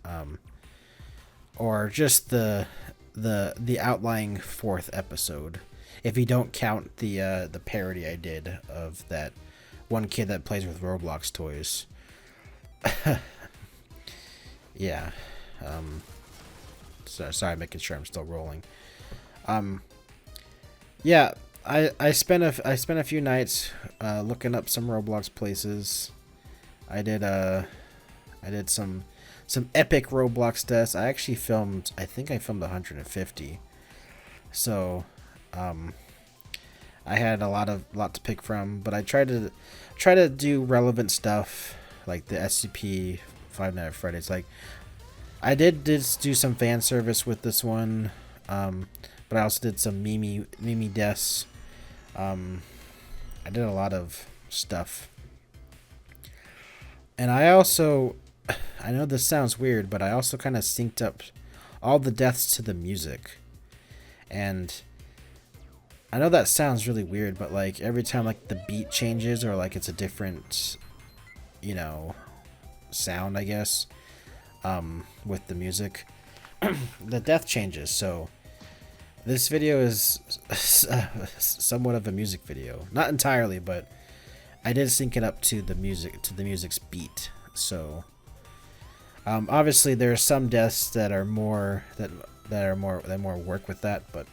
or just the outlying fourth episode, if you don't count the parody I did of that one kid that plays with Roblox toys. Yeah. Sorry, making sure I'm still rolling. Yeah, I spent a few nights looking up some Roblox places. I did some epic Roblox deaths. I actually filmed, I think I filmed 150. So I had a lot to pick from, but I tried to do relevant stuff like the SCP Five Nights at Freddy's. Like I did do some fan service with this one, but I also did some meme deaths. I did a lot of stuff, and I know this sounds weird, but I also kind of synced up all the deaths to the music, and I know that sounds really weird, but like every time like the beat changes or like it's a different, sound, I guess, with the music, the death changes. So this video is somewhat of a music video, not entirely, but I did sync it up to the music's beat. So obviously there are some deaths that are more work with that, but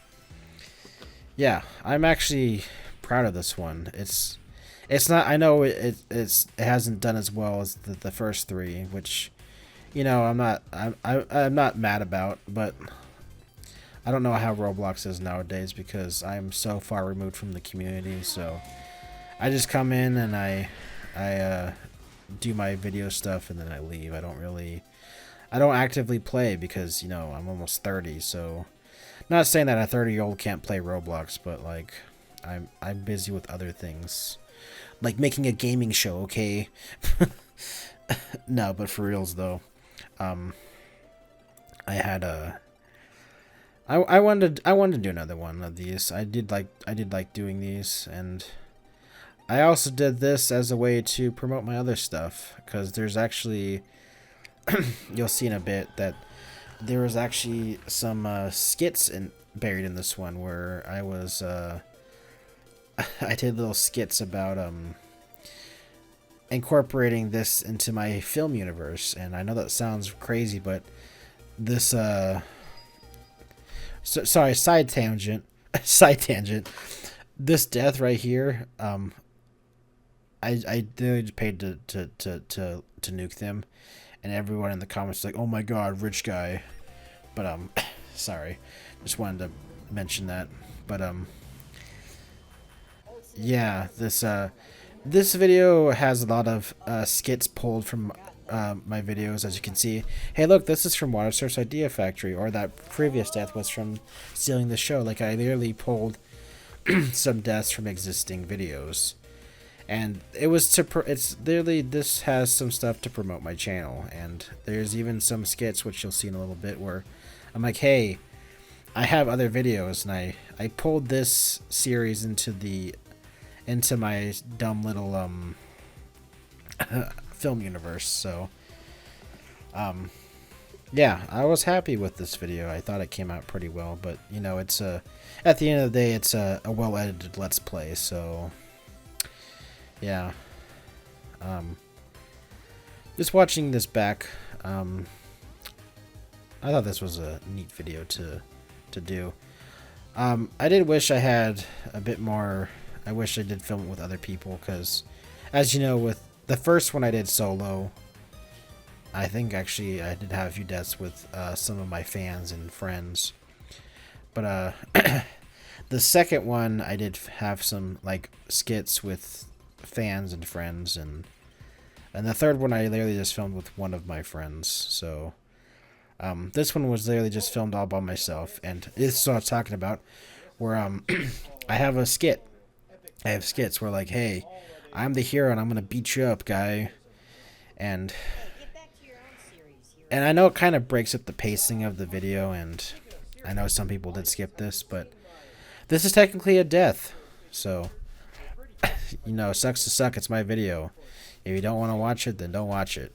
yeah, I'm actually proud of this one. It's not. I know it hasn't done as well as the first three, which, I'm not mad about. But I don't know how Roblox is nowadays because I'm so far removed from the community. So I just come in and I do my video stuff and then I leave. I don't actively play because I'm almost 30, so. Not saying that a 30-year-old can't play Roblox, but like I'm busy with other things, like making a gaming show. Okay. No, but for reals though, I wanted to do another one of these. I did like doing these, and I also did this as a way to promote my other stuff, because there's actually you'll see in a bit that there was actually some skits buried in this one where I was I did little skits about incorporating this into my film universe, and I know that sounds crazy, but this sorry, side tangent. This death right here, I did paid to nuke them. And everyone in the comments was like, "Oh my god, rich guy." But sorry, just wanted to mention that. But yeah, this video has a lot of skits pulled from my videos, as you can see. Hey, look, this is from Watersurf's Idea Factory, or that previous death was from Stealing the Show. Like, I literally pulled some deaths from existing videos. And it was it's literally, this has some stuff to promote my channel, and there's even some skits, which you'll see in a little bit, where I'm like, hey, I have other videos, and I pulled this series into my dumb little film universe. So yeah, I was happy with this video. I thought it came out pretty well, but you know, it's at the end of the day, it's a well edited Let's Play. So yeah, just watching this back, I thought this was a neat video to do. I did wish I had a bit more. I wish I did film it with other people, because as you know, with the first one I did solo, I think actually I did have a few deaths with some of my fans and friends. But the second one I did have some like skits with fans and friends, and the third one I literally just filmed with one of my friends. So this one was literally just filmed all by myself, and this is what I was talking about, where I have a skit. I have skits where like, hey, I'm the hero and I'm gonna beat you up, guy, and I know it kind of breaks up the pacing of the video, and I know some people did skip this, but this is technically a death, so you know, sucks to suck. It's my video. If you don't want to watch it, then don't watch it.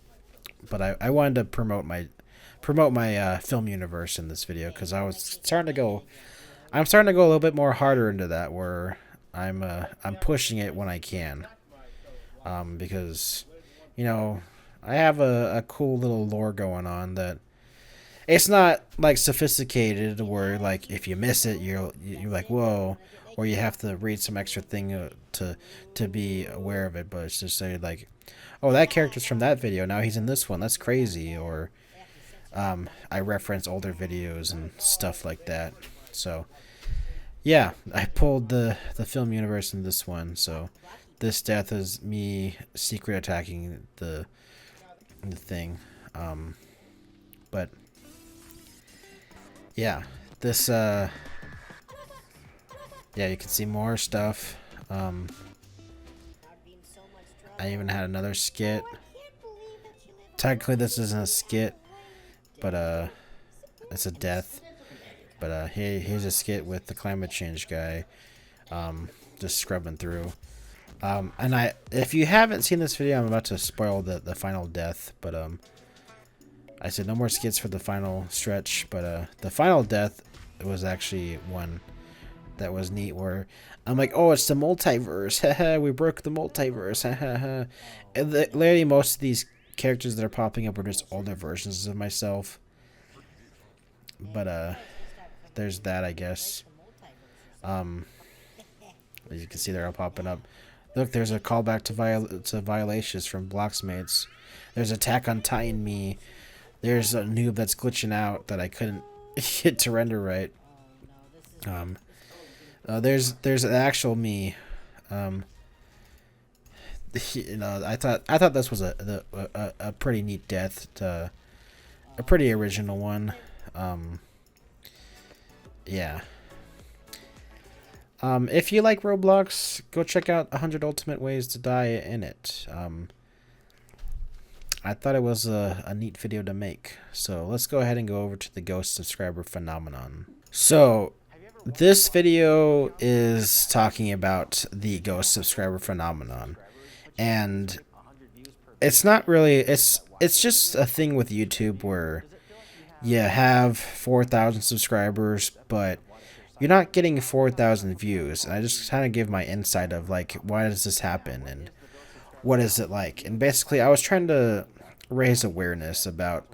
But I wanted to promote my film universe in this video, because I'm starting to go a little bit more harder into that, where I'm pushing it when I can, because you know, I have a cool little lore going on that it's not like sophisticated, where like if you miss it you're like whoa, or you have to read some extra thing to be aware of it, but it's just say like, oh, that character's from that video, now he's in this one, that's crazy, or I reference older videos and stuff like that. So yeah, I pulled the film universe in this one, so this death is me secret attacking the thing. But yeah, this yeah, you can see more stuff. I even had another skit. Technically this isn't a skit, but it's a death. But here's a skit with the climate change guy, just scrubbing through. And if you haven't seen this video, I'm about to spoil the final death, but I said no more skits for the final stretch, but the final death was actually one that was neat, where I'm like, oh, it's the multiverse, haha, we broke the multiverse, haha. And literally most of these characters that are popping up are just older versions of myself, but there's that, I guess. As you can see, they're all popping up. Look, there's a callback to Violations from Blocksmates. There's Attack on Titan me. There's a noob that's glitching out that I couldn't get to render right. There's an actual me. You know, I thought this was a pretty neat death, a pretty original one. Yeah. If you like Roblox, go check out 100 Ultimate Ways to Die in it. I thought it was a neat video to make. So let's go ahead and go over to the ghost subscriber phenomenon. So this video is talking about the ghost subscriber phenomenon. And it's not really, it's just a thing with YouTube where you have 4,000 subscribers, but you're not getting 4,000 views. And I just kind of give my insight of like, why does this happen and what is it like? And basically, I was trying to raise awareness about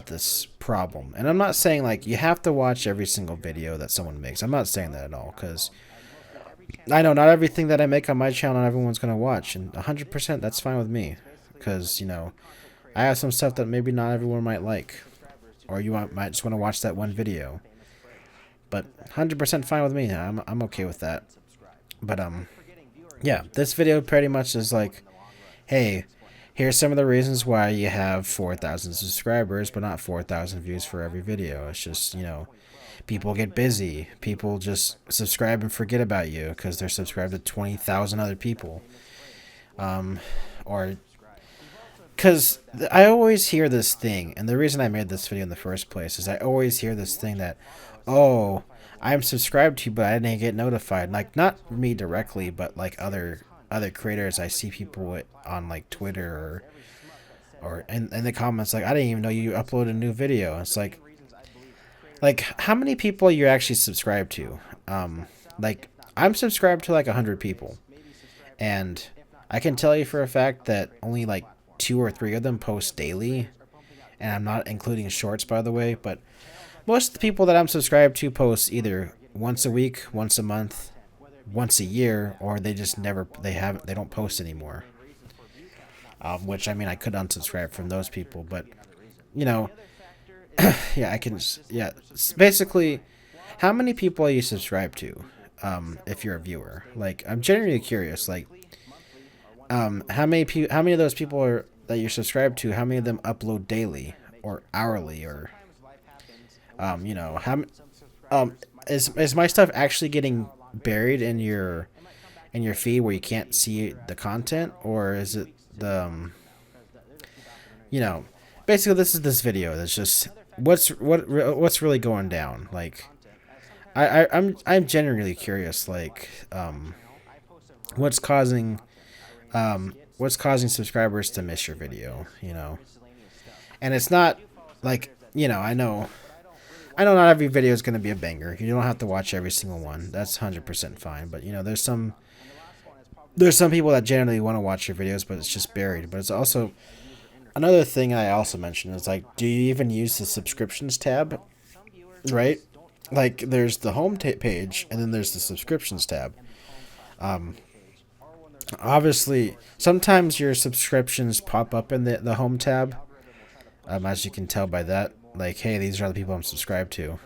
this problem. And I'm not saying like you have to watch every single video that someone makes. I'm not saying that at all, because I know not everything that I make on my channel everyone's gonna watch, and 100% that's fine with me, because you know, I have some stuff that maybe not everyone might like, or you might just want to watch that one video. But 100% fine with me. I'm okay with that. But yeah, this video pretty much is like, hey, here's some of the reasons why you have 4,000 subscribers but not 4,000 views for every video. It's just, you know, people get busy. People just subscribe and forget about you because they're subscribed to 20,000 other people. Or because I always hear this thing, and the reason I made this video in the first place is I always hear this thing that, oh, I'm subscribed to you, but I didn't get notified. Like, not me directly, but like other creators. I see people on like Twitter Or in the comments, like, I didn't even know you uploaded a new video. It's like how many people you're actually subscribed to? Like, I'm subscribed to like 100 people, and I can tell you for a fact that only like 2 or 3 of them post daily, and I'm not including shorts, by the way. But most of the people that I'm subscribed to post either once a week, once a month, once a year, or they just never they don't post anymore. Which, I mean, I could unsubscribe from those people, but you know, yeah, I can. Yeah, basically, how many people are you subscribed to? If you're a viewer, like, I'm genuinely curious. Like, how many of those people are that you're subscribed to? How many of them upload daily or hourly, or you know, is my stuff actually getting buried in your feed where you can't see the content, or is it the you know, basically this video that's just what's really going down. Like, I'm genuinely curious, like, what's causing subscribers to miss your video, you know. And it's not like, you know, I know not every video is going to be a banger. You don't have to watch every single one. That's 100% fine. But, you know, there's some people that generally want to watch your videos, but it's just buried. But it's also another thing I also mentioned is, like, do you even use the subscriptions tab? Right? Like, there's the home page, and then there's the subscriptions tab. Obviously, sometimes your subscriptions pop up in the home tab. As you can tell by that, like, hey, these are the people I'm subscribed to.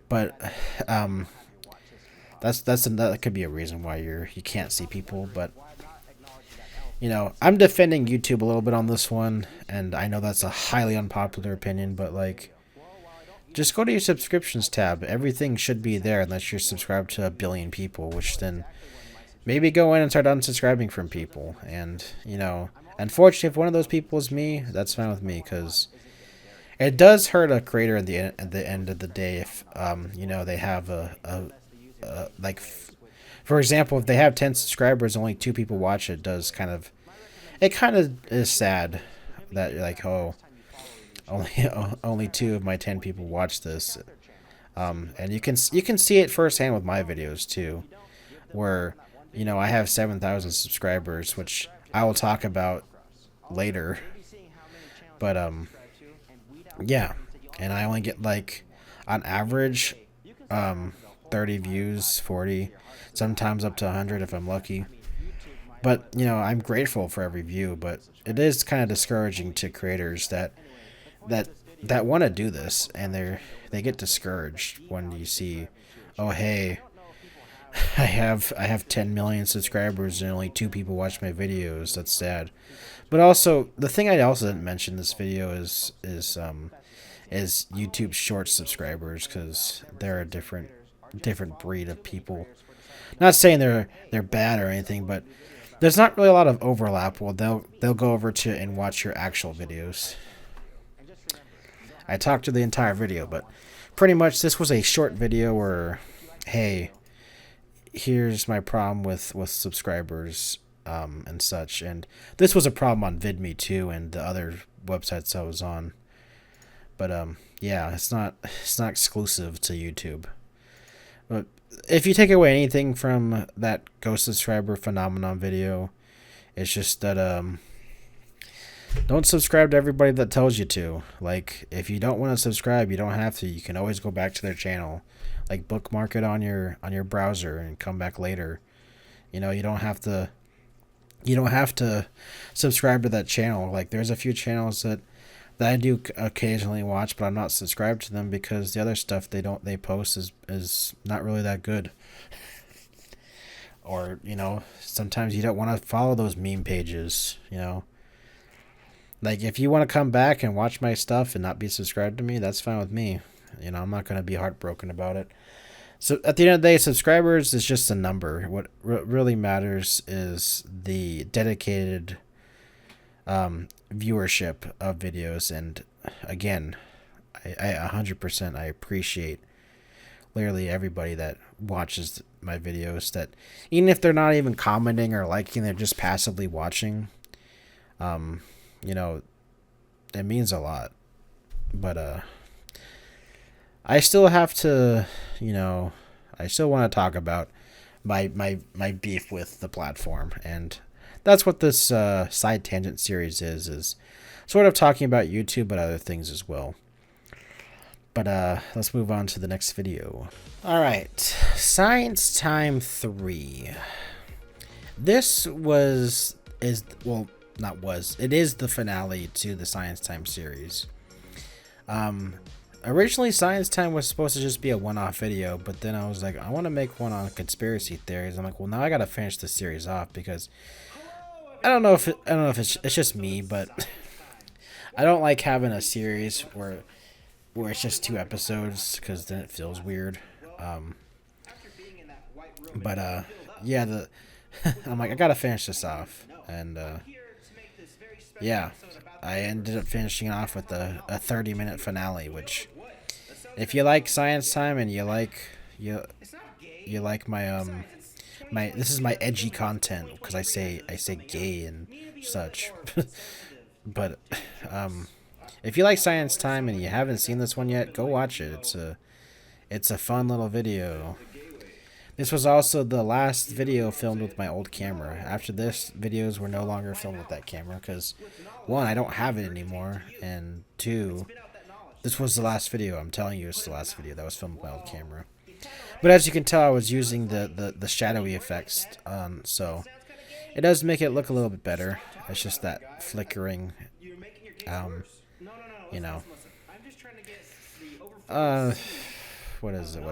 But that could be a reason why you can't see people. But, you know, I'm defending YouTube a little bit on this one, and I know that's a highly unpopular opinion, but, like, just go to your subscriptions tab. Everything should be there unless you're subscribed to 1 billion people, which then maybe go in and start unsubscribing from people. And, you know, unfortunately, if one of those people is me, that's fine with me, because it does hurt a creator at the end of the day if, you know, they have like, for example, if they have 10 subscribers, only 2 people watch it, it kind of is sad that you're like, oh, only 2 of my 10 people watch this. And you can see it firsthand with my videos too, where, you know, I have 7,000 subscribers, which I will talk about later. But yeah, and I only get, like, on average 30 views, 40, sometimes up to 100 if I'm lucky. But, you know, I'm grateful for every view, but it is kind of discouraging to creators that want to do this, and they get discouraged when you see, oh, hey, I have 10 million subscribers and only 2 people watch my videos. That's sad. But also, the thing I also didn't mention in this video is YouTube Shorts subscribers, because they're a different breed of people. Not saying they're bad or anything, but there's not really a lot of overlap. Well, they'll go over to and watch your actual videos. I talked to the entire video, but pretty much this was a short video where, hey, here's my problem with subscribers and such. And this was a problem on VidMe too, and the other websites I was on. But yeah, it's not exclusive to YouTube. But if you take away anything from that ghost subscriber phenomenon video, it's just that don't subscribe to everybody that tells you to. Like, if you don't want to subscribe, you don't have to. You can always go back to their channel. Like, bookmark it on your browser and come back later. You know, you don't have to subscribe to that channel. Like, there's a few channels that I do occasionally watch, but I'm not subscribed to them because the other stuff they post is not really that good. Or, you know, sometimes you don't want to follow those meme pages, you know. Like, if you want to come back and watch my stuff and not be subscribed to me, that's fine with me. You know, I'm not going to be heartbroken about it. So at the end of the day, subscribers is just a number. What really matters is the dedicated viewership of videos. And again, I 100% I appreciate literally everybody that watches my videos, that even if they're not even commenting or liking, they're just passively watching. You know, it means a lot. But I still have to, you know, I still want to talk about my beef with the platform, and that's what this side tangent series is sort of talking about YouTube, but other things as well. But let's move on to the next video. All right, Science Time 3. This it is the finale to the Science Time series. Originally, Science Time was supposed to just be a one-off video, but then I was like, I want to make one on conspiracy theories. I'm like, well, now I gotta finish the series off because I don't know if it's just me, but I don't like having a series where it's just 2 episodes because then it feels weird. Yeah, I'm like, I gotta finish this off, and yeah, I ended up finishing off with a 30-minute finale, which, if you like Science Time and you like my this is my edgy content because I say gay and such. But if you like Science Time and you haven't seen this one yet, go watch it. It's a fun little video. This was also the last video filmed with my old camera. After this, videos were no longer filmed with that camera because, 1, I don't have it anymore, and 2, this was the last video. I'm telling you, it's the last video that was filmed with my old camera. But as you can tell, I was using the shadowy effects, so it does make it look a little bit better. It's just that flickering, you know. What is it?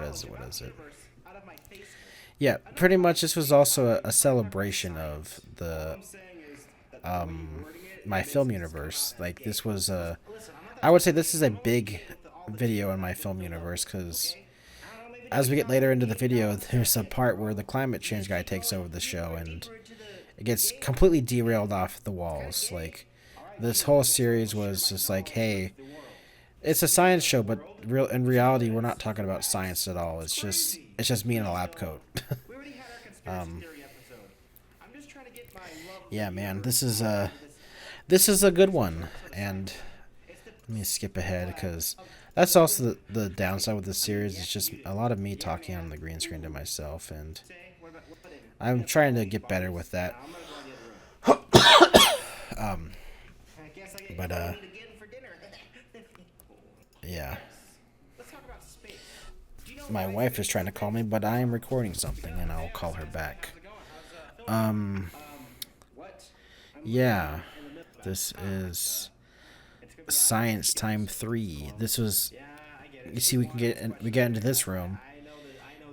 Yeah, pretty much this was also a celebration of the my film universe. Like, this was I would say this is a big video in my film universe because as we get later into the video, there's a part where the climate change guy takes over the show and it gets completely derailed off the walls. Like, this whole series was just like, hey, it's a science show, but in reality, we're not talking about science at all. It's just me in a lab coat. Yeah, man, this is a good one. And let me skip ahead because that's also the downside with this series. It's just a lot of me talking on the green screen to myself, and I'm trying to get better with that. But yeah. My wife is trying to call me, but I am recording something, and I'll call her back. Yeah, this is Science Time 3. This was, you see, we get into this room,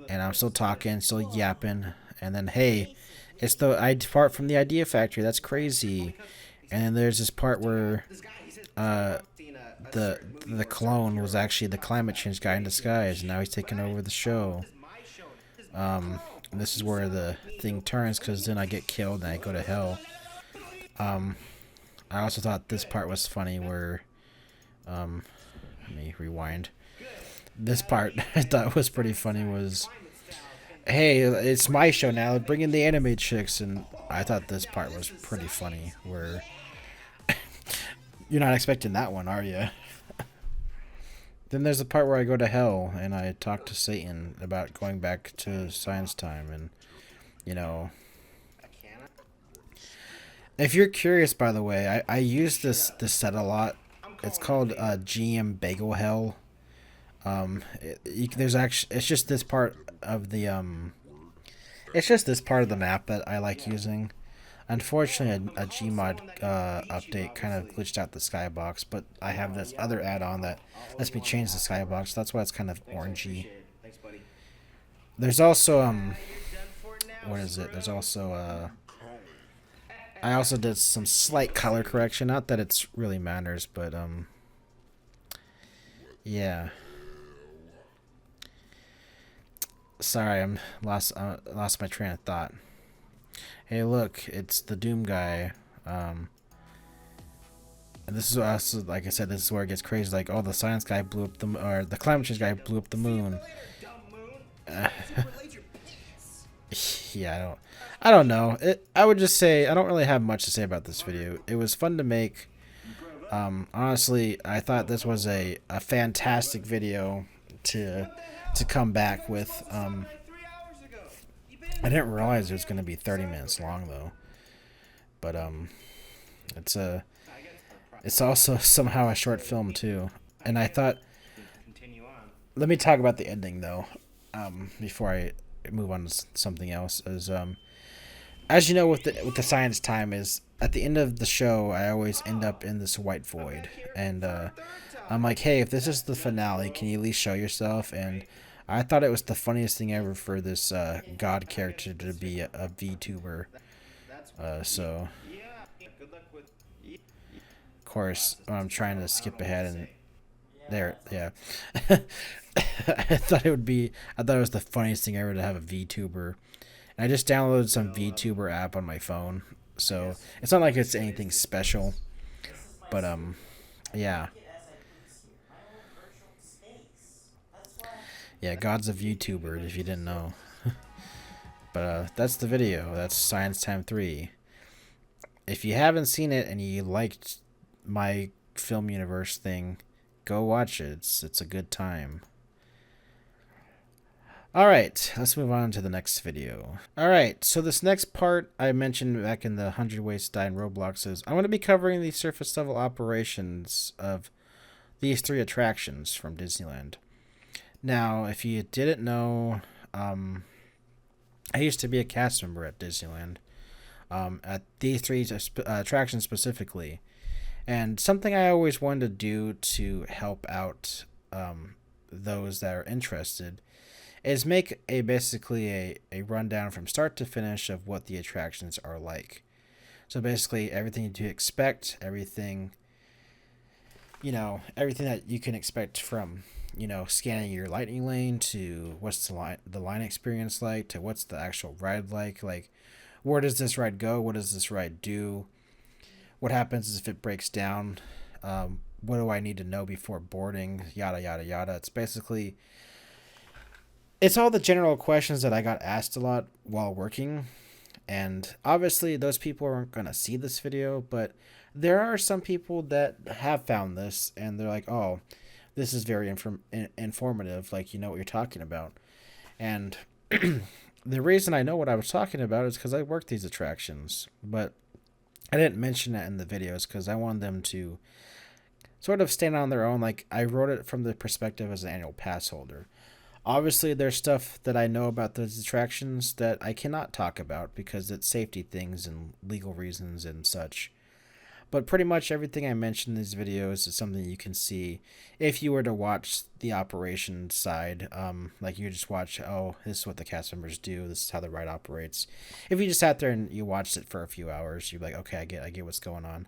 and I'm still talking, still yapping, and then, hey, it's the part from the Idea Factory. That's crazy. And then there's this part where the clone was actually the climate change guy in disguise, and now he's taking over the show. This is where the thing turns, because then I get killed and I go to hell. I also thought this part was funny where, let me rewind. This part I thought was pretty funny was, hey, it's my show now, bring in the anime chicks, and I thought this part was pretty funny where you're not expecting that one, are you? Then there's the part where I go to hell and I talk to Satan about going back to Science Time, and, you know. If you're curious, by the way, I use this set a lot. It's called GM Bagel Hell. There's actually, it's just this part of the map that I like using. Unfortunately, a Gmod update kind of glitched out the skybox, but I have this other add-on that lets me change the skybox. That's why it's kind of orangey. There's also what is it? There's also I also did some slight color correction. Not that it's really matters, but yeah. Sorry, I'm lost my train of thought. Hey, look, it's the Doom guy. And this is also, like I said, this is where it gets crazy. Like, oh, the science guy blew up the climate change guy blew up the moon. yeah, I don't know. I would just say I don't really have much to say about this video. It was fun to make. Honestly, I thought this was a fantastic video to come back with. I didn't realize it was going to be 30 minutes long though, but it's also somehow a short film too. And I thought, let me talk about the ending though, before I move on to something else. As you know, with the science time is at the end of the show, I always end up in this white void, and I'm like, hey, if this is the finale, can you at least show yourself? And I thought it was the funniest thing ever for this God character to be a VTuber. So, of course, I'm trying to skip ahead and there, yeah. I thought it was the funniest thing ever to have a VTuber. And I just downloaded some VTuber app on my phone, so it's not like it's anything special, but yeah. Yeah, God's a VTuber, if you didn't know. But that's the video. That's Science Time 3. If you haven't seen it and you liked my film universe thing, go watch it. It's a good time. Alright, let's move on to the next video. Alright, so this next part I mentioned back in the 100 Ways to Die in Roblox is I'm going to be covering the surface level operations of these 3 attractions from Disneyland. Now, if you didn't know, I used to be a cast member at Disneyland, at these 3 attractions specifically. And something I always wanted to do to help out those that are interested is make basically a rundown from start to finish of what the attractions are like. So basically everything to expect, everything that you can expect from, scanning your lightning lane to what's the line experience like to what's the actual ride like where does this ride go, what does this ride do, what happens if it breaks down, what do I need to know before boarding, yada yada yada. It's all the general questions that I got asked a lot while working, and obviously those people aren't going to see this video, but there are some people that have found this and they're like, oh, this is very informative, like you know what you're talking about. And the reason I know what I was talking about is because I worked these attractions, but I didn't mention that in the videos because I wanted them to sort of stand on their own. Like, I wrote it from the perspective as an annual pass holder. Obviously, there's stuff that I know about those attractions that I cannot talk about because it's safety things and legal reasons and such. But pretty much everything I mentioned in these videos is something you can see if you were to watch the operation side. Like you just watch, oh, this is what the cast members do, this is how the ride operates. If you just sat there and you watched it for a few hours, you'd be like, okay, I get what's going on.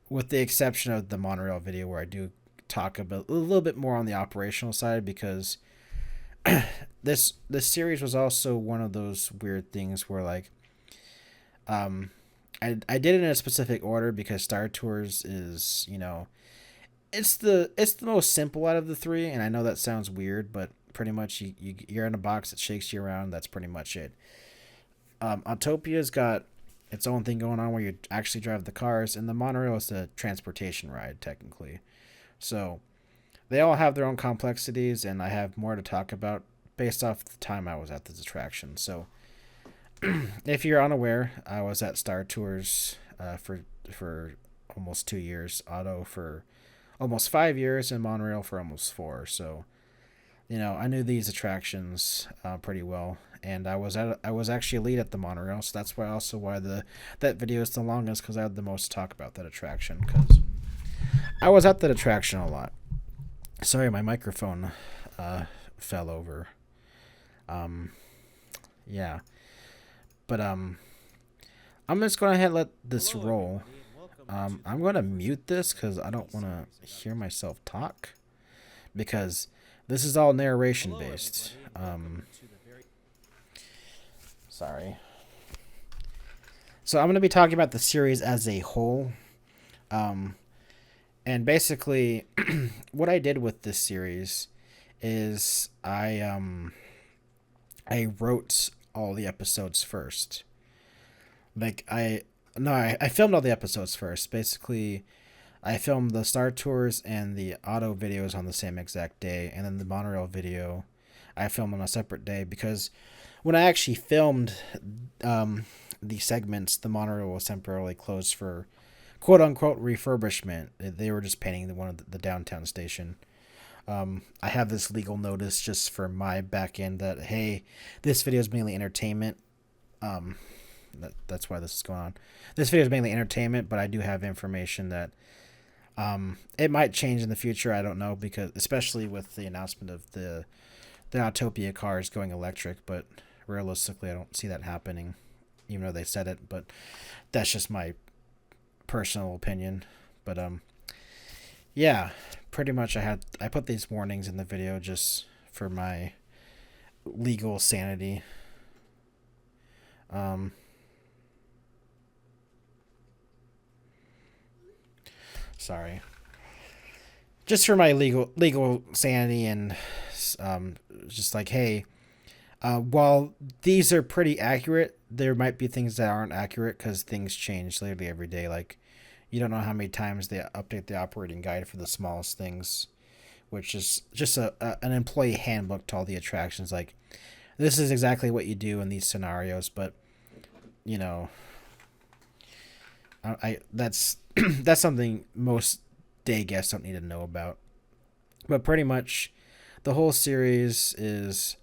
With the exception of the monorail video where I do talk a little bit more on the operational side, because this series was also one of those weird things where like I did it in a specific order because Star Tours is, it's the most simple out of the 3, and I know that sounds weird, but pretty much you're in a box that shakes you around. That's pretty much it. Autopia's got its own thing going on where you actually drive the cars, and the monorail is a transportation ride technically. So they all have their own complexities, and I have more to talk about based off the time I was at this attraction. So if you're unaware, I was at Star Tours for almost 2 years, Auto for almost 5 years, and Monorail for almost 4. So, I knew these attractions pretty well, and I was actually a lead at the Monorail, so that's why that video is the longest, because I had the most to talk about that attraction, because I was at that attraction a lot. Sorry, my microphone fell over. Yeah. But I'm just going to ahead and let this roll. I'm going to mute this because I don't want to hear myself talk, because this is all narration based. Sorry. So I'm going to be talking about the series as a whole. And basically what I did with this series is I wrote all the episodes first. Like I filmed all the episodes first. Basically, I filmed the Star Tours and the auto videos on the same exact day, and then the monorail video I filmed on a separate day because when I actually filmed the segments, the monorail was temporarily closed for quote unquote refurbishment. They were just painting the one of the downtown station. I have this legal notice just for my back end that hey, this video is mainly entertainment. That's why this is going on. This video is mainly entertainment, but I do have information that it might change in the future. I don't know, because especially with the announcement of the Autopia cars going electric, but realistically I don't see that happening, even though they said it. But that's just my personal opinion. But yeah, pretty much I put these warnings in the video just for my legal sanity. Sorry. Just for my legal sanity, and just like, hey, while these are pretty accurate, there might be things that aren't accurate because things change literally every day. Like, you don't know how many times they update the operating guide for the smallest things, which is just an employee handbook to all the attractions. Like, this is exactly what you do in these scenarios, but you know, I that's that's something most day guests don't need to know about. But pretty much, the whole series is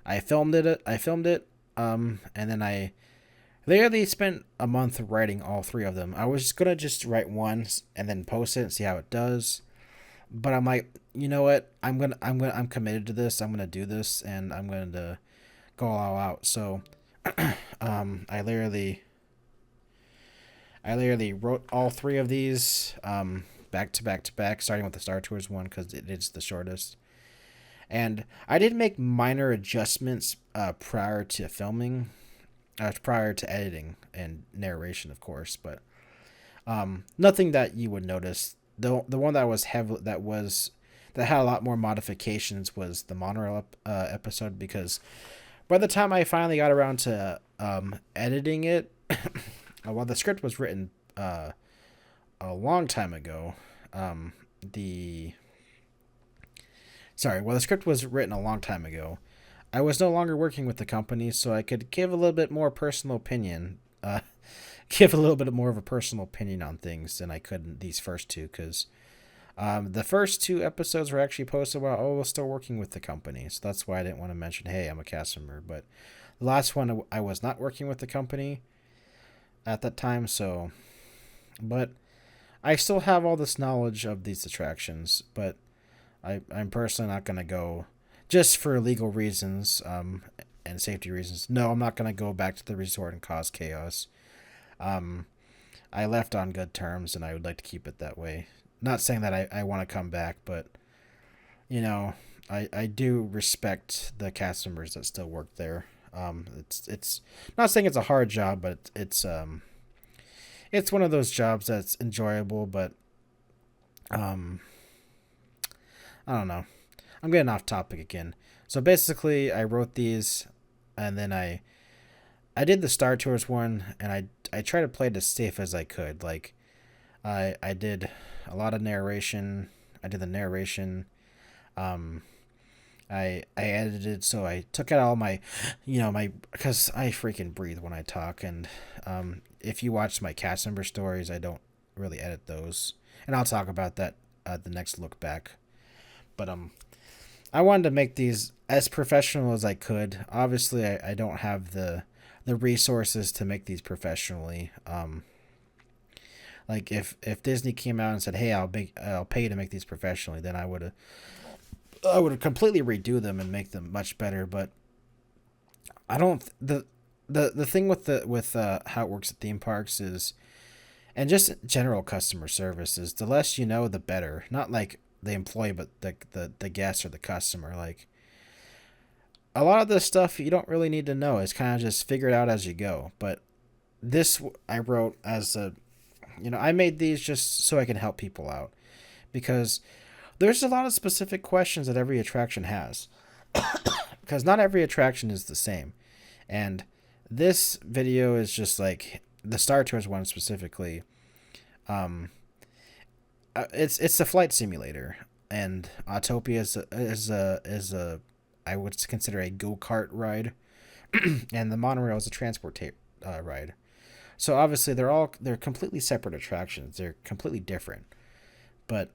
I filmed it, and then I literally spent a month writing all three of them. I was gonna just write one and then post it and see how it does, but I'm like, you know what? I'm committed to this. I'm gonna do this, and I'm gonna go all out. So, I literally wrote all three of these back to back to back, starting with the Star Tours one because it is the shortest. And I did make minor adjustments prior to filming, prior to editing and narration, of course, but nothing that you would notice. The one that was that had a lot more modifications was the monorail episode, because by the time I finally got around to editing it, well, the script was written a long time ago. The script was written a long time ago. I was no longer working with the company, so I could give a little bit more personal opinion. Give a little bit more of a personal opinion on things than I could in these first two, because the first two episodes were actually posted while I was still working with the company, so that's why I didn't want to mention, hey, I'm a cast member. But the last one, I was not working with the company at that time, so, but I still have all this knowledge of these attractions, but I'm personally not going to go, just for legal reasons and safety reasons. No, I'm not going to go back to the resort and cause chaos. I left on good terms, and I would like to keep it that way. Not saying that I want to come back, but, you know, I do respect the cast members that still work there. It's not saying it's a hard job, but it's one of those jobs that's enjoyable, but I don't know. I'm getting off topic again. So basically, I wrote these, and then I did the Star Tours one, and I tried to play it as safe as I could. Like, I did a lot of narration. I did the narration. I edited, so I took out all my, because I freaking breathe when I talk, and if you watch my cast member stories, I don't really edit those, and I'll talk about that the next look back. But I wanted to make these as professional as I could. Obviously, I don't have the resources to make these professionally. Like if Disney came out and said, "Hey, I'll pay you to make these professionally," then I would completely redo them and make them much better. But I don't. The thing with how it works at theme parks is, and just general customer service is, the less you know, the better. Not like the employee, but the guest or the customer. Like, a lot of this stuff you don't really need to know. It's kind of just figure it out as you go. But this I wrote as I made these just so I can help people out, because there's a lot of specific questions that every attraction has, because not every attraction is the same, And this video is just like the Star Tours one specifically. It's a flight simulator, and Autopia is a I would consider a go-kart ride, and the monorail is a transport ride. So obviously they're completely separate attractions. They're completely different, but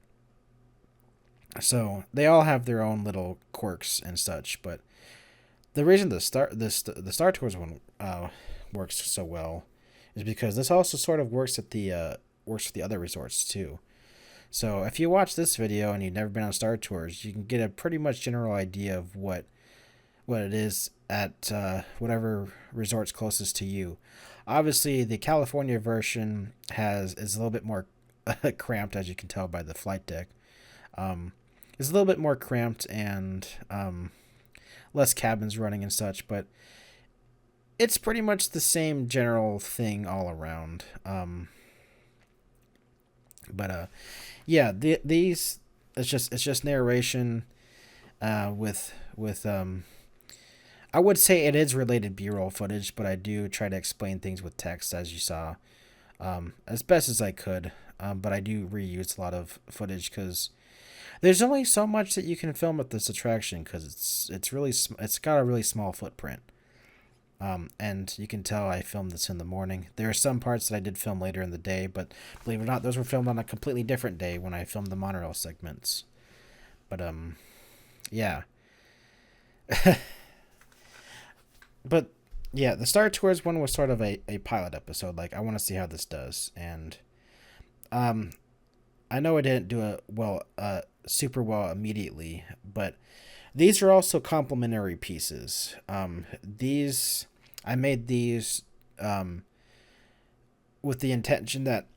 so they all have their own little quirks and such. But the reason the Star Tours one works so well is because this also sort of works at the works with the other resorts too. So if you watch this video and you've never been on Star Tours, you can get a pretty much general idea of what it is at whatever resort's closest to you. Obviously, the California version is a little bit more cramped, as you can tell by the flight deck. It's a little bit more cramped and less cabins running and such, but it's pretty much the same general thing all around. Yeah, these it's just narration with I would say it is related B-roll footage, but I do try to explain things with text, as you saw, as best as I could. But I do reuse a lot of footage because there's only so much that you can film at this attraction because it's got a really small footprint. And you can tell I filmed this in the morning. There are some parts that I did film later in the day, but believe it or not, those were filmed on a completely different day when I filmed the monorail segments. But yeah. But yeah, the Star Tours one was sort of a pilot episode. Like, I want to see how this does, and I know I didn't do super well immediately, but these are also complementary pieces. I made these with the intention that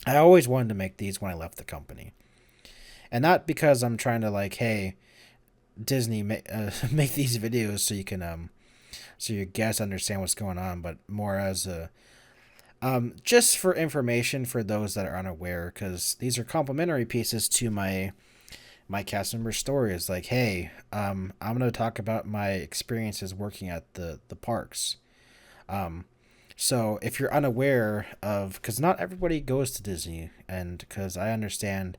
I always wanted to make these when I left the company, and not because I'm trying to like, hey, Disney, make these videos so you can so your guests understand what's going on, but more as a just for information for those that are unaware, because these are complementary pieces to my cast member stories. Like, hey, I'm gonna talk about my experiences working at the parks. So if you're unaware of, because not everybody goes to Disney, and because I understand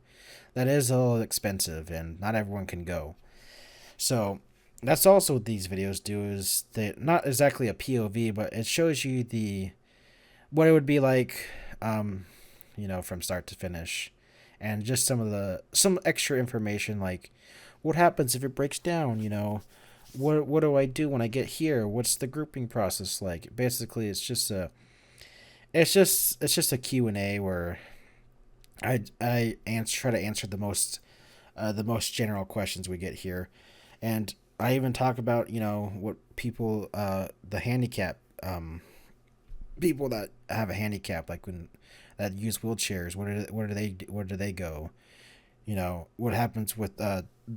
that is a little expensive and not everyone can go. So that's also what these videos do, is they not exactly a POV, but it shows you what it would be like, from start to finish, and just some extra information, like what happens if it breaks down, what do I do when I get here, what's the grouping process like. Basically, it's just a Q&A where I try to answer the most general questions we get here. And I even talk about, what people, the handicap, people that have a handicap, like that use wheelchairs, where do they go? What happens with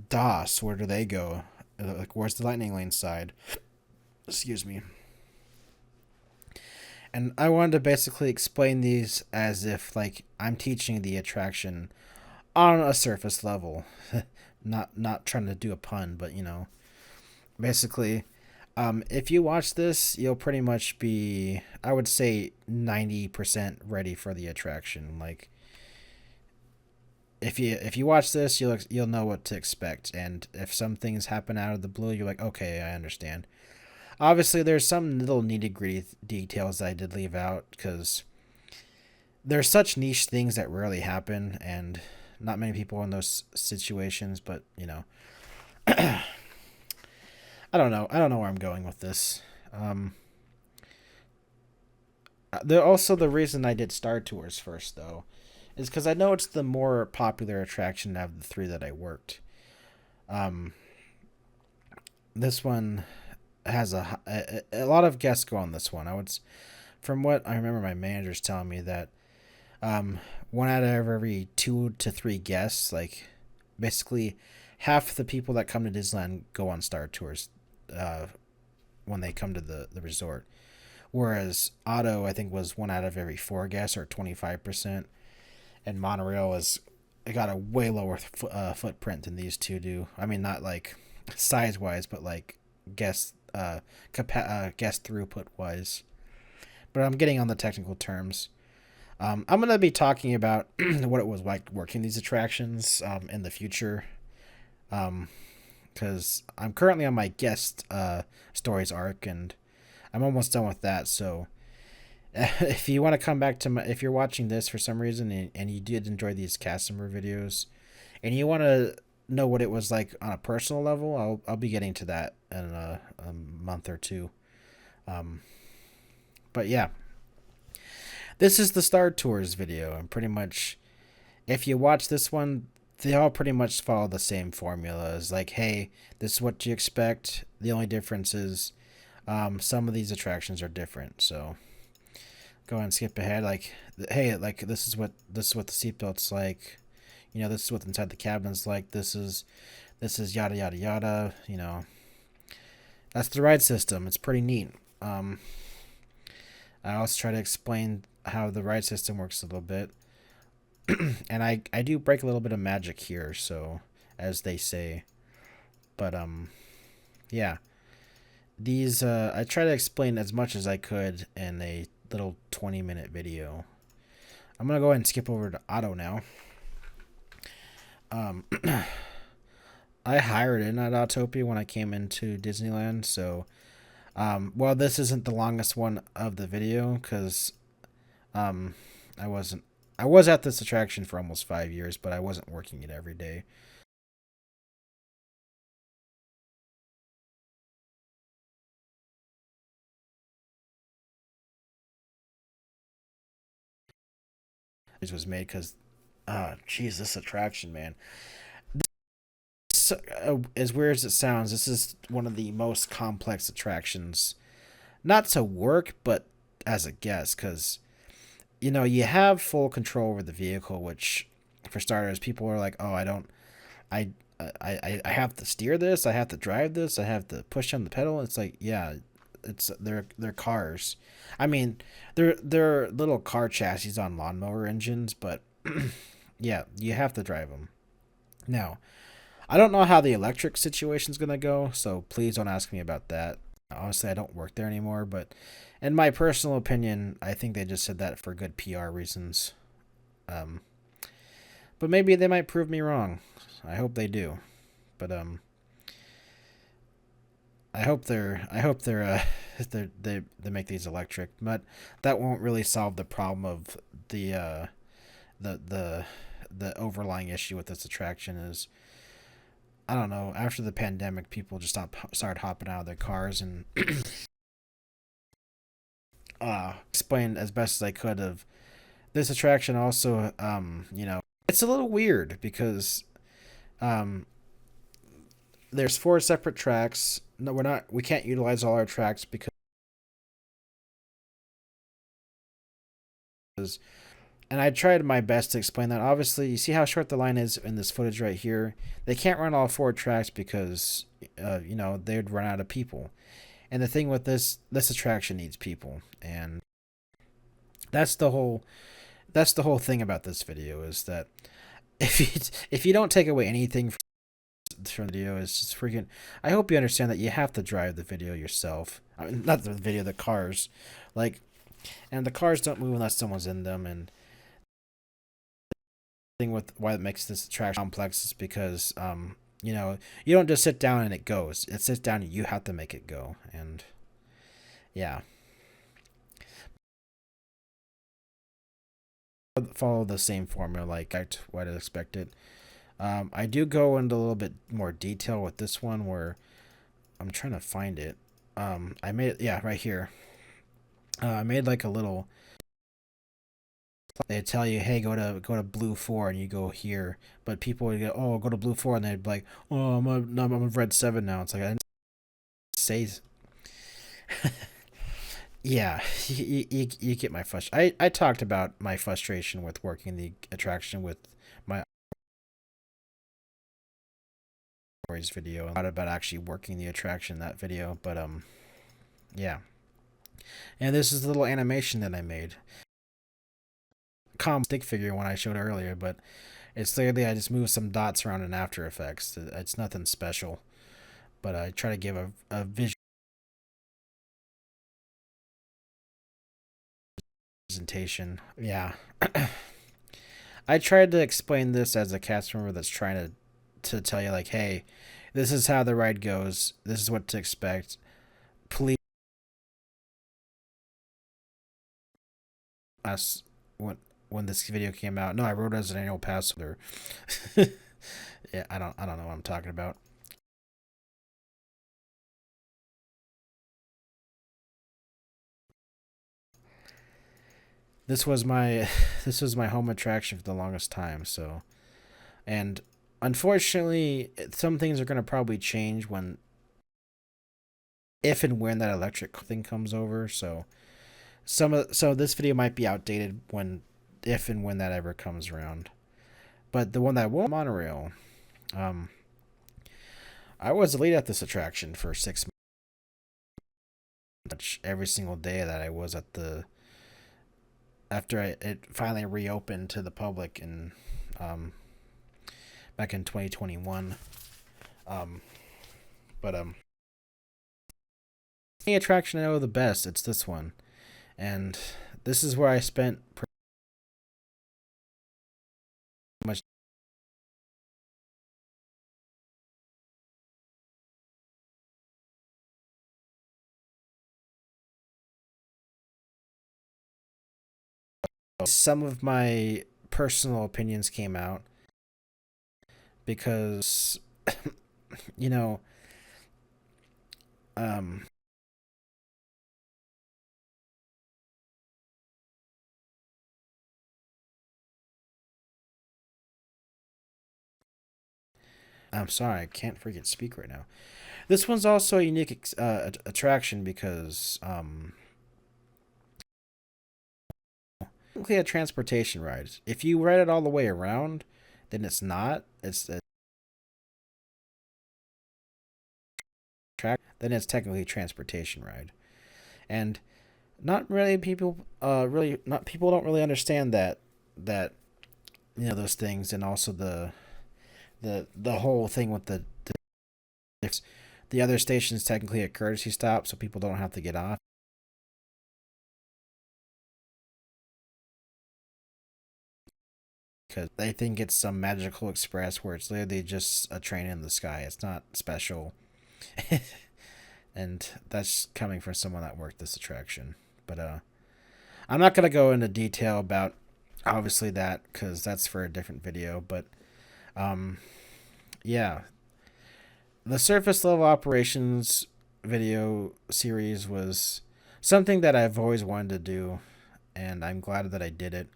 DOS? Where do they go? Like, where's the lightning lane side? Excuse me. And I wanted to basically explain these as if like I'm teaching the attraction on a surface level. Not trying to do a pun, but basically, if you watch this, you'll pretty much be, I would say, 90% ready for the attraction. Like, if you watch this, you'll know what to expect, and if some things happen out of the blue, you're like, okay, I understand. Obviously, there's some little nitty-gritty details that I did leave out because there's such niche things that rarely happen, and not many people in those situations, but I don't know where I'm going with this. The reason I did Star Tours first, though, is because I know it's the more popular attraction out of the three that I worked. This one has a lot of guests go on this one. From what I remember, my managers telling me that 1 out of every 2 to 3 guests, like basically half the people that come to Disneyland go on Star Tours when they come to the resort. Whereas Auto, I think, was 1 out of every 4 guests, or 25%. And Monorail got a way lower footprint than these two do. I mean, not like size-wise, but like guests guest throughput wise. But I'm getting on the technical terms. I'm gonna be talking about what it was like working these attractions in the future. Because I'm currently on my guest stories arc, and I'm almost done with that. So if you want to come back to my, if you're watching this for some reason and you did enjoy these cast member videos, and you want to know what it was like on a personal level, I'll be getting to that in a month or two. But yeah, this is the Star Tours video, and pretty much if you watch this one, they all pretty much follow the same formula. It's like, hey, this is what you expect. The only difference is some of these attractions are different. So go ahead and skip ahead. Like, hey, like this is what the seatbelt's like. You know, this is what inside the cabin's like. This is yada yada yada. You know, that's the ride system. It's pretty neat. I also try to explain how the ride system works a little bit. And I do break a little bit of magic here, so as they say. But yeah. These I try to explain as much as I could in a little 20-minute video. I'm gonna go ahead and skip over to Auto now. I hired in at Autopia when I came into Disneyland, so well, this isn't the longest one of the video because I was at this attraction for almost 5 years, but I wasn't working it every day. It was made because, geez, this attraction, man. This, as weird as it sounds, this is one of the most complex attractions. Not to work, but as a guest, because you know you have full control over the vehicle. Which, for starters, people are like, "Oh, I don't, I, I have to steer this. I have to drive this. I have to push on the pedal." It's like, yeah, they're cars. I mean, they're little car chassis on lawnmower engines, but yeah, you have to drive them. Now, I don't know how the electric situation's gonna go, so please don't ask me about that. Honestly, I don't work there anymore, but in my personal opinion, I think they just said that for good PR reasons. Um, but maybe they might prove me wrong. I hope they do. But I hope they make these electric, but that won't really solve the problem of the the the overlying issue with this attraction is, I don't know, after the pandemic people just started hopping out of their cars and explain as best as I could of this attraction also, you know, it's a little weird because um there's 4 separate tracks. No, we can't utilize all our tracks because, and I tried my best to explain that. Obviously, you see how short the line is in this footage right here. They can't run all 4 tracks because, you know, they'd run out of people. And the thing with this attraction needs people, and that's the whole thing about this video is that if you don't take away anything from the video, is just freaking. I hope you understand that you have to drive the video yourself. I mean, not the video, the cars, like, and the cars don't move unless someone's in them. And the thing with why it makes this attraction complex is because you know, you don't just sit down and it goes. It sits down and you have to make it go. And yeah, follow the same formula like what I expected. I do go into a little bit more detail with this one where I'm trying to find it. I made, yeah, right here. I made like a little. They tell you, hey, go to blue 4, and you go here. But people would go, oh, go to blue 4, and they'd be like, oh, I'm a red 7 now. It's like I didn't say. Yeah, you get my frustration. I talked about my frustration with working the attraction with my video, and about actually working the attraction in that video. But yeah. And this is the little animation that I made. Calm stick figure one I showed earlier, but it's literally I just moved some dots around in After Effects. It's nothing special, but I try to give a visual presentation. Yeah. I tried to explain this as a cast member that's trying to tell you, like, hey, this is how the ride goes. This is what to expect. Please, us when this video came out. No, I wrote it as an annual pass holder. Yeah, I don't know what I'm talking about. This was my this was my home attraction for the longest time. So, and unfortunately, some things are gonna probably change when, if and when that electric thing comes over. So so this video might be outdated when, if and when that ever comes around. But the one that will monorail, I was the lead at this attraction for 6 months. Every single day that I was at the, after it finally reopened to the public in back in 2021. But the attraction I know the best, it's this one, and this is where I spent pretty much. Some of my personal opinions came out because you know, um, I'm sorry, I can't freaking speak right now. This one's also a unique attraction because technically a transportation ride. If you ride it all the way around, then it's not. It's a track. Then it's technically a transportation ride, and not really people. Really not people don't really understand that those things, and also the whole thing with the other station's technically a courtesy stop, so people don't have to get off. Because they think it's some magical express where it's literally just a train in the sky. It's not special. And that's coming from someone that worked this attraction. But I'm not going to go into detail about obviously that because that's for a different video. But yeah, the surface level operations video series was something that I've always wanted to do, and I'm glad that I did it.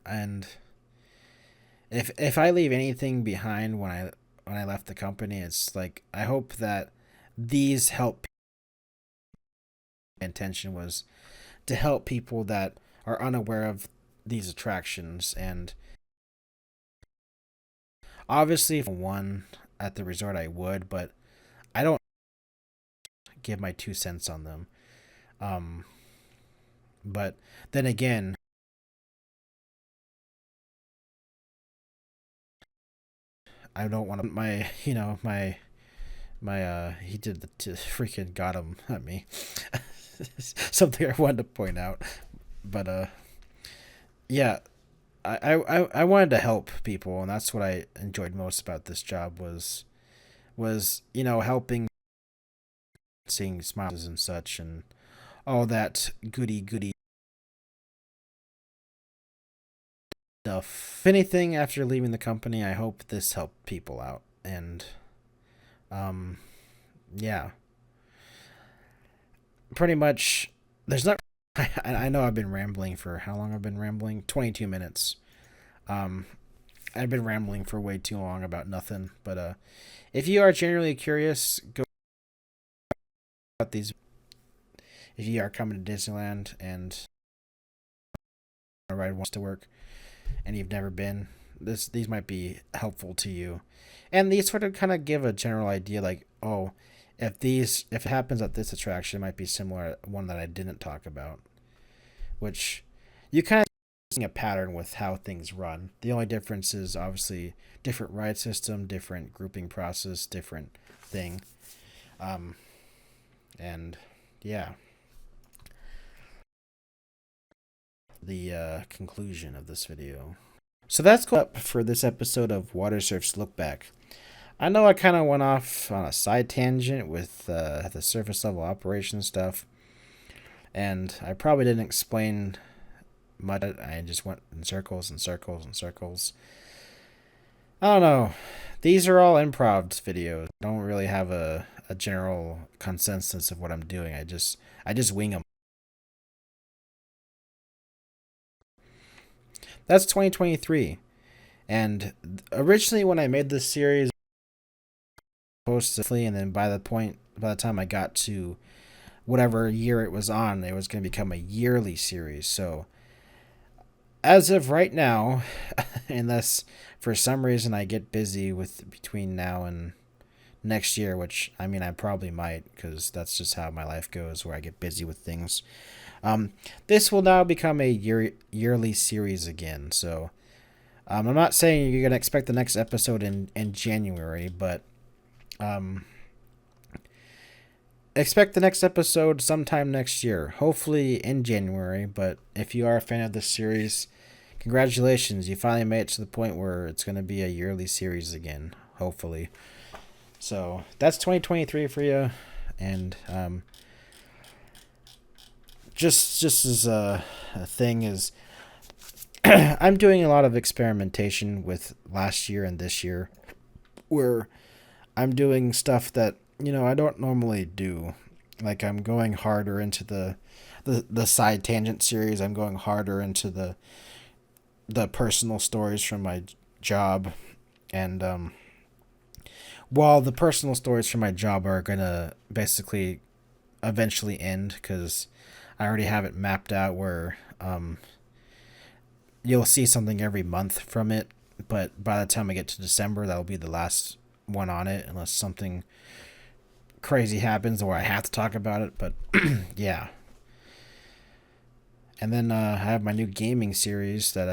And if I leave anything behind when I left the company, it's like I hope that these help. Intention was to help people that are unaware of these attractions, and obviously if one at the resort I would, but I don't give my 2 cents on them. But then again, I don't want to my he did the freaking got him at me. Something I wanted to point out, but yeah, I wanted to help people, and that's what I enjoyed most about this job was helping, seeing smiles and such, and all that goody stuff. If anything, after leaving the company, I hope this helped people out, and yeah, pretty much. There's not. I know I've been rambling for how long? I've been rambling 22 minutes. Um, I've been rambling for way too long about nothing. But if you are generally curious, go about these. If you are coming to Disneyland and a ride wants to work, and you've never been, these might be helpful to you, and these sort of kind of give a general idea, like, oh, if it happens at this attraction, it might be similar to one that I didn't talk about, which you kind of seeing a pattern with how things run. The only difference is obviously different ride system, different grouping process, different thing, and yeah. conclusion of this video. So that's up for this episode of Watersurf's Lookback. I know I kind of went off on a side tangent with the surface level operation stuff, and I probably didn't explain much. I just went in circles and circles and circles. I don't know. These are all improv videos. I don't really have a general consensus of what I'm doing. I just wing them. That's 2023. And originally when I made this series, and then by the time I got to whatever year it was on, it was going to become a yearly series. So as of right now, unless for some reason I get busy with between now and next year, which I mean I probably might, because that's just how my life goes, where I get busy with things. This will now become a yearly series again. So I'm not saying you're gonna expect the next episode in January, but expect the next episode sometime next year, hopefully in January. But if you are a fan of this series, congratulations, you finally made it to the point where it's going to be a yearly series again, hopefully. So that's 2023 for you. And just as a thing is, I'm doing a lot of experimentation with last year and this year, where I'm doing stuff that, you know, I don't normally do. Like, I'm going harder into the side tangent series. I'm going harder into the personal stories from my job. And while the personal stories from my job are gonna basically eventually end, because I already have it mapped out where you'll see something every month from it, but by the time I get to December, that'll be the last one on it, unless something crazy happens where I have to talk about it. But yeah. And then I have my new gaming series that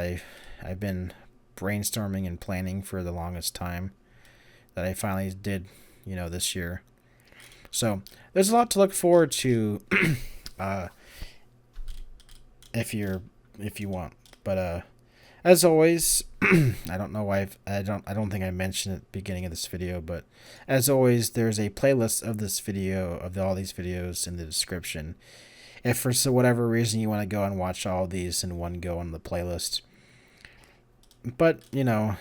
I've been brainstorming and planning for the longest time, that I finally did, you know, this year. So there's a lot to look forward to if you want. But as always, I don't know why I don't think I mentioned it at the beginning of this video, but as always, there's a playlist of this video, of all these videos, in the description. If for whatever reason you want to go and watch all these in one go on the playlist. But, you know,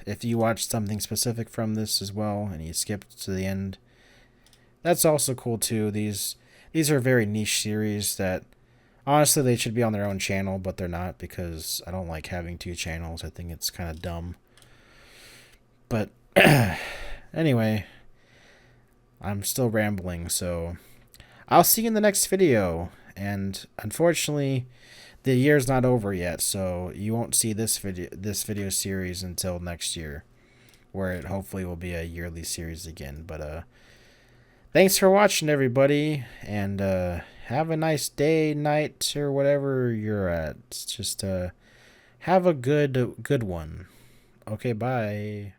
if you watch something specific from this as well and you skip to the end, that's also cool too. These are very niche series that honestly they should be on their own channel, but they're not, because I don't like having two channels. I think it's kind of dumb. But anyway, I'm still rambling, so I'll see you in the next video. And unfortunately, the year's not over yet, so you won't see this video series until next year, where it hopefully will be a yearly series again. But thanks for watching, everybody, and have a nice day, night, or whatever you're at. Just have a good one. Okay, bye.